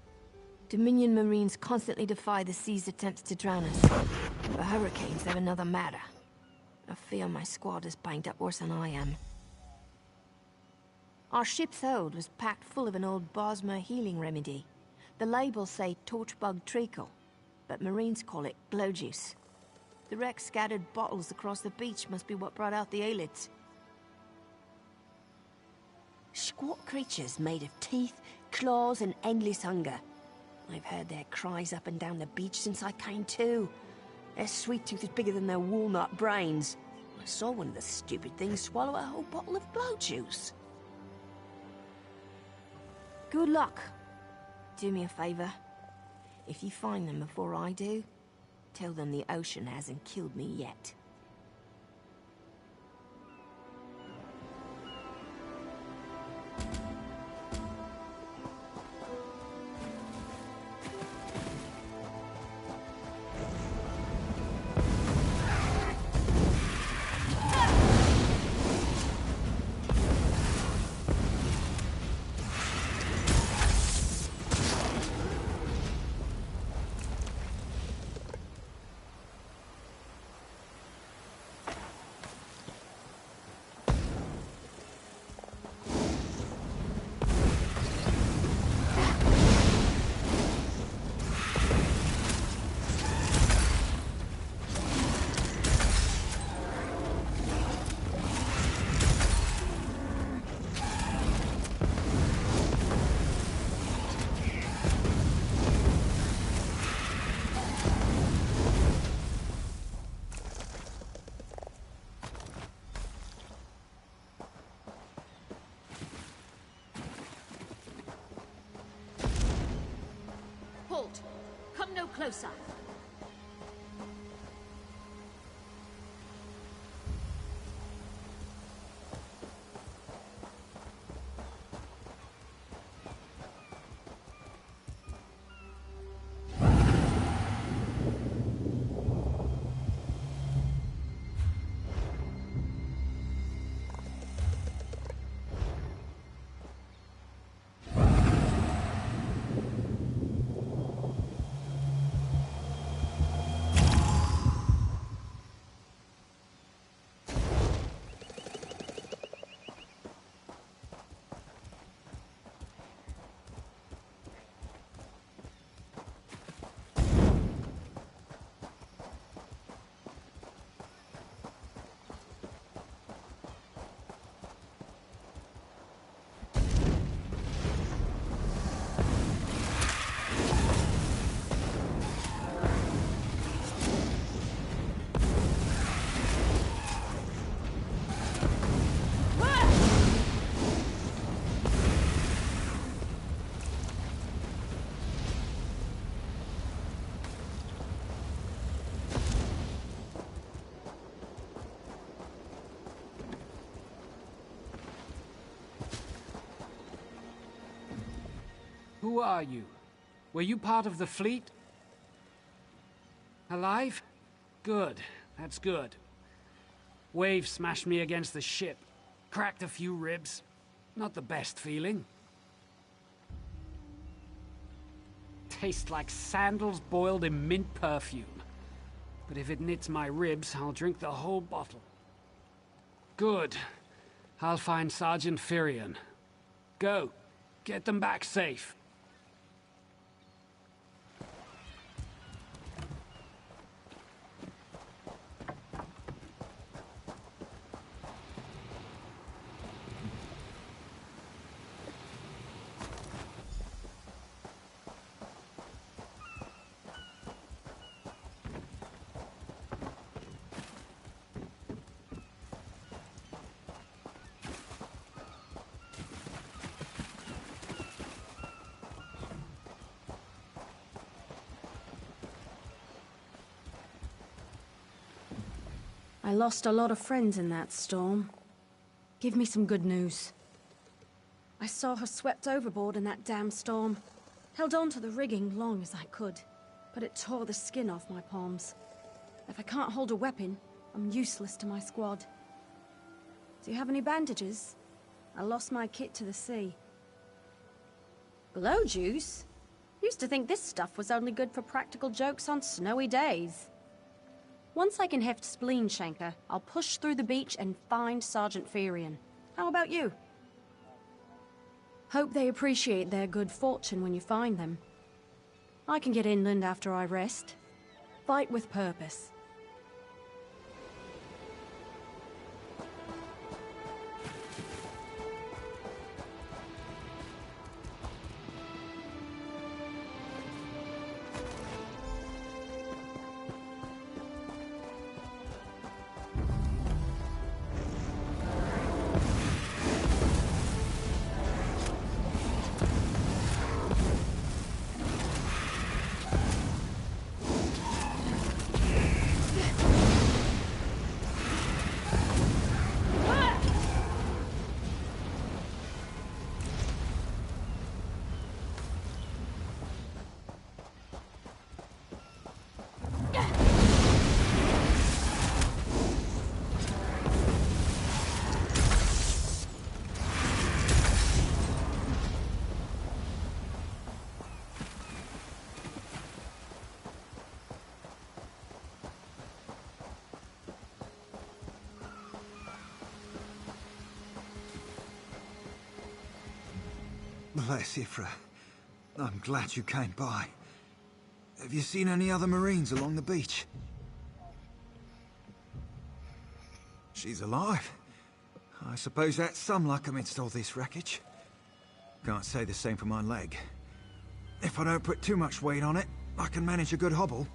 Dominion Marines constantly defy the sea's attempts to drown us. But hurricanes are another matter. I fear my squad is banged up worse than I am. Our ship's hold was packed full of an old Bosmer healing remedy. The labels say torchbug treacle, but Marines call it glow juice. The wreck scattered bottles across the beach must be what brought out the aelids. Squat creatures made of teeth, claws, and endless hunger. I've heard their cries up and down the beach since I came to. Their sweet tooth is bigger than their walnut brains. I saw one of the stupid things swallow a whole bottle of glow juice. Good luck. Do me a favor. If you find them before I do, tell them the ocean hasn't killed me yet. Halt! Come no closer! Who are you? Were you part of the fleet? Alive? Good. That's good. Wave smashed me against the ship. Cracked a few ribs. Not the best feeling. Tastes like sandals boiled in mint perfume. But if it knits my ribs, I'll drink the whole bottle. Good. I'll find Sergeant Firion. Go. Get them back safe. I lost a lot of friends in that storm. Give me some good news. I saw her swept overboard in that damn storm. Held on to the rigging long as I could, but it tore the skin off my palms. If I can't hold a weapon, I'm useless to my squad. Do you have any bandages? I lost my kit to the sea. Blow juice? Used to think this stuff was only good for practical jokes on snowy days. Once I can heft Spleen Shanker, I'll push through the beach and find Sergeant Ferian. How about you? Hope they appreciate their good fortune when you find them. I can get inland after I rest. Fight with purpose. Bless Ifra. I'm glad you came by. Have you seen any other Marines along the beach? She's alive. I suppose that's some luck amidst all this wreckage. Can't say the same for my leg. If I don't put too much weight on it, I can manage a good hobble.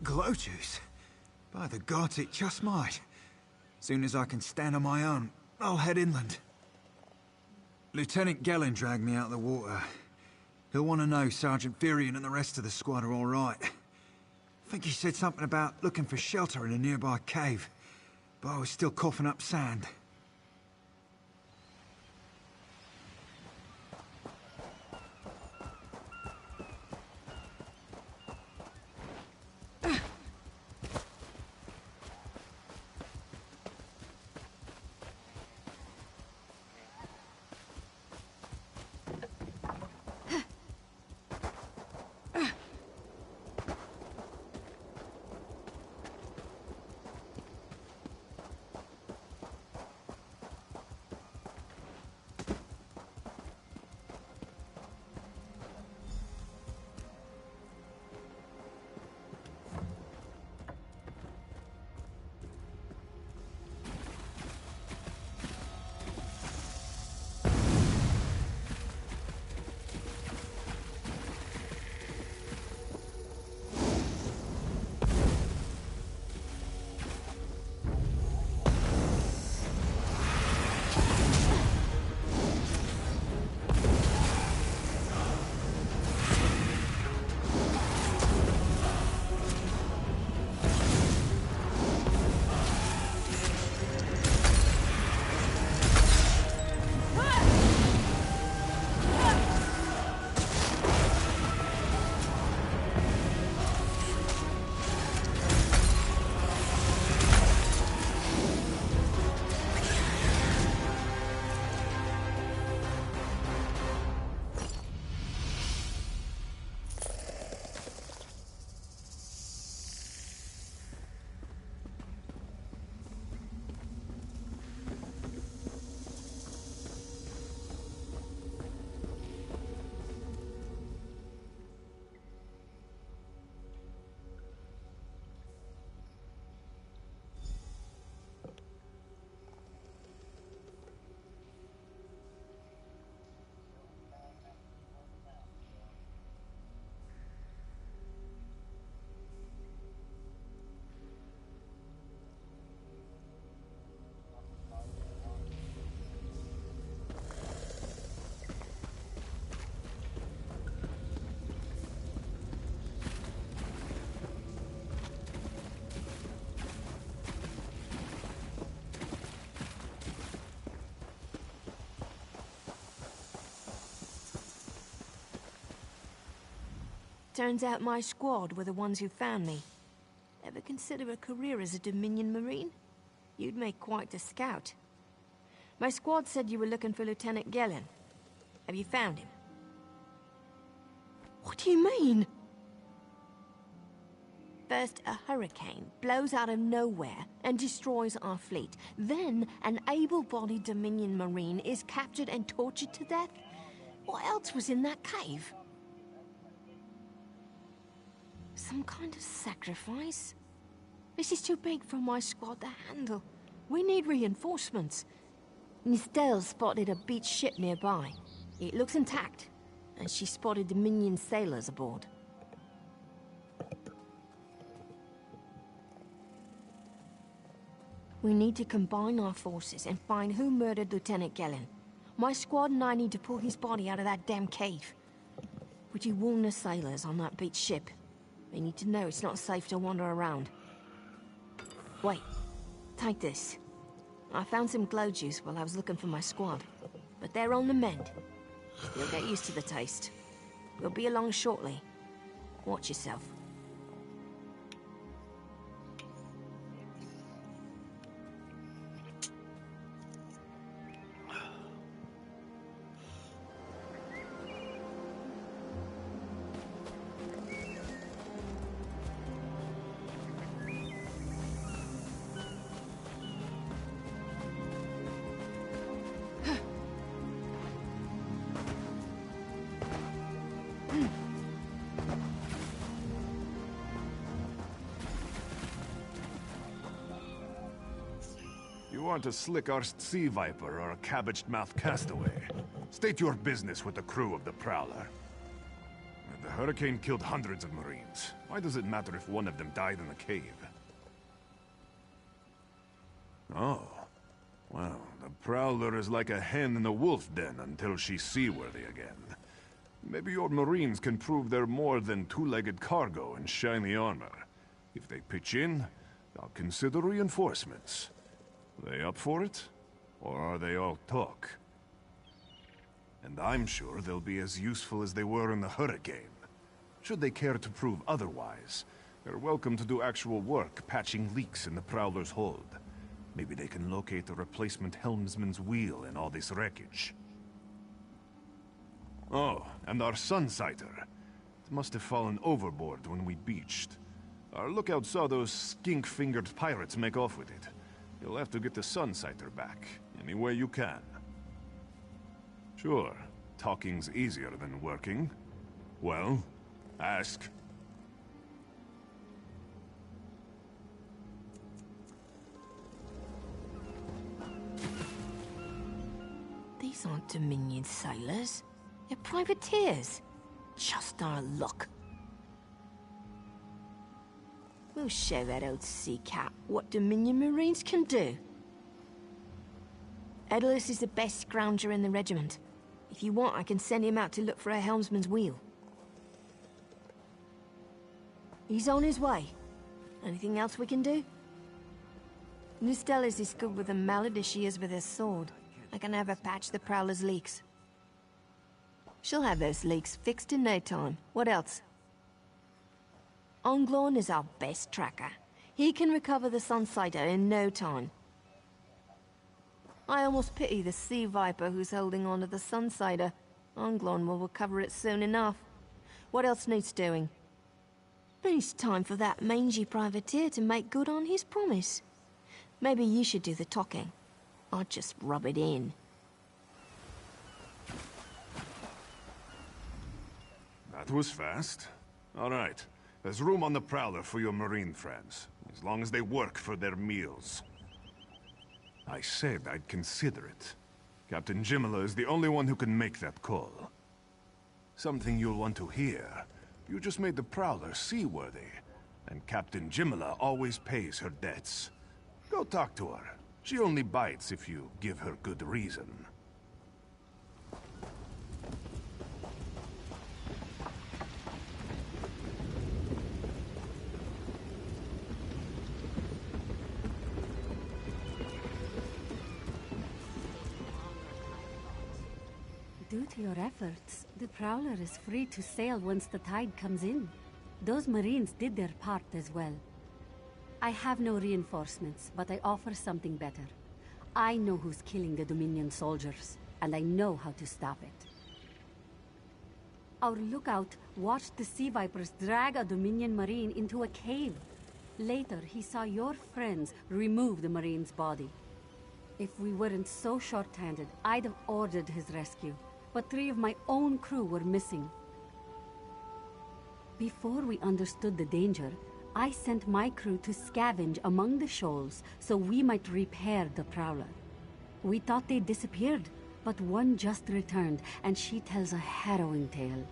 Glow juice? By the gods, it just might. Soon as I can stand on my own, I'll head inland. Lieutenant Gellin dragged me out of the water. He'll want to know Sergeant Ferian and the rest of the squad are all right. I think he said something about looking for shelter in a nearby cave, but I was still coughing up sand. Turns out my squad were the ones who found me. Ever consider a career as a Dominion Marine? You'd make quite a scout. My squad said you were looking for Lieutenant Gellin. Have you found him? What do you mean? First, a hurricane blows out of nowhere and destroys our fleet. Then, an able-bodied Dominion Marine is captured and tortured to death? What else was in that cave? Some kind of sacrifice? This is too big for my squad to handle. We need reinforcements. Nistel spotted a beached ship nearby. It looks intact, and she spotted Dominion sailors aboard. We need to combine our forces and find who murdered Lieutenant Gellin. My squad and I need to pull his body out of that damn cave. Would you warn the sailors on that beached ship? They need to know it's not safe to wander around. Wait, take this. I found some glow juice while I was looking for my squad, but they're on the mend. You'll get used to the taste. We'll be along shortly. Watch yourself. You aren't a slick-arsed sea viper or a cabbage-mouthed castaway. State your business with the crew of the Prowler. The hurricane killed hundreds of Marines. Why does it matter if one of them died in the cave? Oh. Well, the Prowler is like a hen in a wolf den until she's seaworthy again. Maybe your Marines can prove they're more than two-legged cargo in shiny armor. If they pitch in, I'll consider reinforcements. They up for it? Or are they all talk? And I'm sure they'll be as useful as they were in the hurricane. Should they care to prove otherwise, they're welcome to do actual work patching leaks in the Prowler's hold. Maybe they can locate a replacement helmsman's wheel in all this wreckage. Oh, and our Sunsighter. It must have fallen overboard when we beached. Our lookout saw those skink-fingered pirates make off with it. You'll have to get the Sunsighter back, any way you can. Sure, talking's easier than working. Well, ask. These aren't Dominion sailors. They're privateers. Just our luck. We'll show that old sea cat what Dominion Marines can do. Edalus is the best scrounger in the regiment. If you want, I can send him out to look for a helmsman's wheel. He's on his way. Anything else we can do? Nistel is as good with a mallet as she is with her sword. I can have her patch the Prowler's leaks. She'll have those leaks fixed in no time. What else? Onglorn is our best tracker. He can recover the Sunsighter in no time. I almost pity the Sea Viper who's holding on to the Sunsighter. Onglorn will recover it soon enough. What else needs doing? It's time for that mangy privateer to make good on his promise. Maybe you should do the talking. I'll just rub it in. That was fast. All right. There's room on the Prowler for your Marine friends, as long as they work for their meals. I said I'd consider it. Captain Jimala is the only one who can make that call. Something you'll want to hear. You just made the Prowler seaworthy, and Captain Jimala always pays her debts. Go talk to her. She only bites if you give her good reason. Due to your efforts, the Prowler is free to sail once the tide comes in. Those Marines did their part as well. I have no reinforcements, but I offer something better. I know who's killing the Dominion soldiers, and I know how to stop it. Our lookout watched the Sea Vipers drag a Dominion Marine into a cave. Later, he saw your friends remove the Marine's body. If we weren't so short-handed, I'd have ordered his rescue. But 3 of my own crew were missing. Before we understood the danger, I sent my crew to scavenge among the shoals so we might repair the Prowler. We thought they disappeared, but one just returned, and she tells a harrowing tale.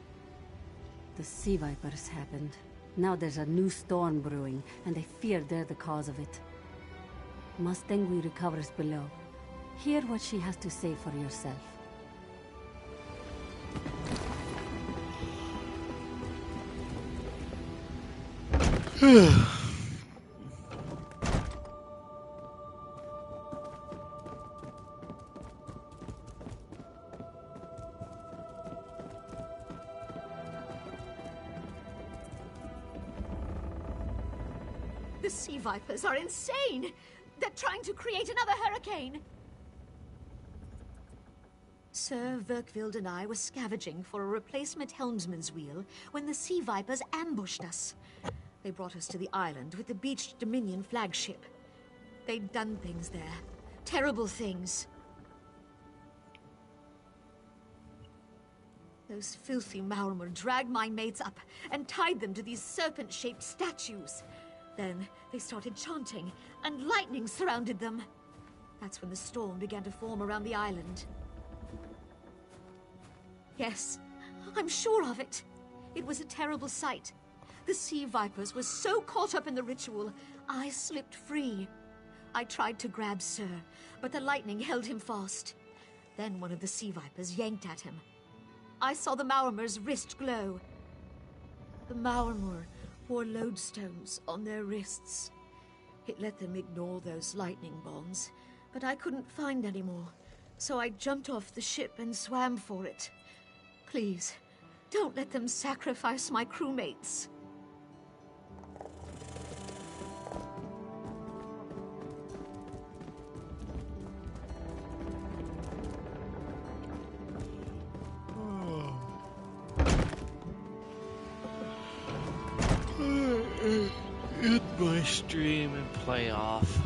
The Sea Vipers happened. Now there's a new storm brewing, and I fear they're the cause of it. Mustangui recovers below. Hear what she has to say for yourself. The Sea Vipers are insane! They're trying to create another hurricane! Sir Virkvild and I were scavenging for a replacement helmsman's wheel when the Sea Vipers ambushed us. They brought us to the island with the beached Dominion flagship. They'd done things there. Terrible things. Those filthy Maormer dragged my mates up and tied them to these serpent-shaped statues. Then they started chanting, and lightning surrounded them. That's when the storm began to form around the island. Yes, I'm sure of it. It was a terrible sight. The Sea Vipers were so caught up in the ritual, I slipped free. I tried to grab Sir, but the lightning held him fast. Then one of the Sea Vipers yanked at him. I saw the Maormer's wrist glow. The Maormer wore lodestones on their wrists. It let them ignore those lightning bonds, but I couldn't find any more, so I jumped off the ship and swam for it. Please, don't let them sacrifice my crewmates. End my stream and play off.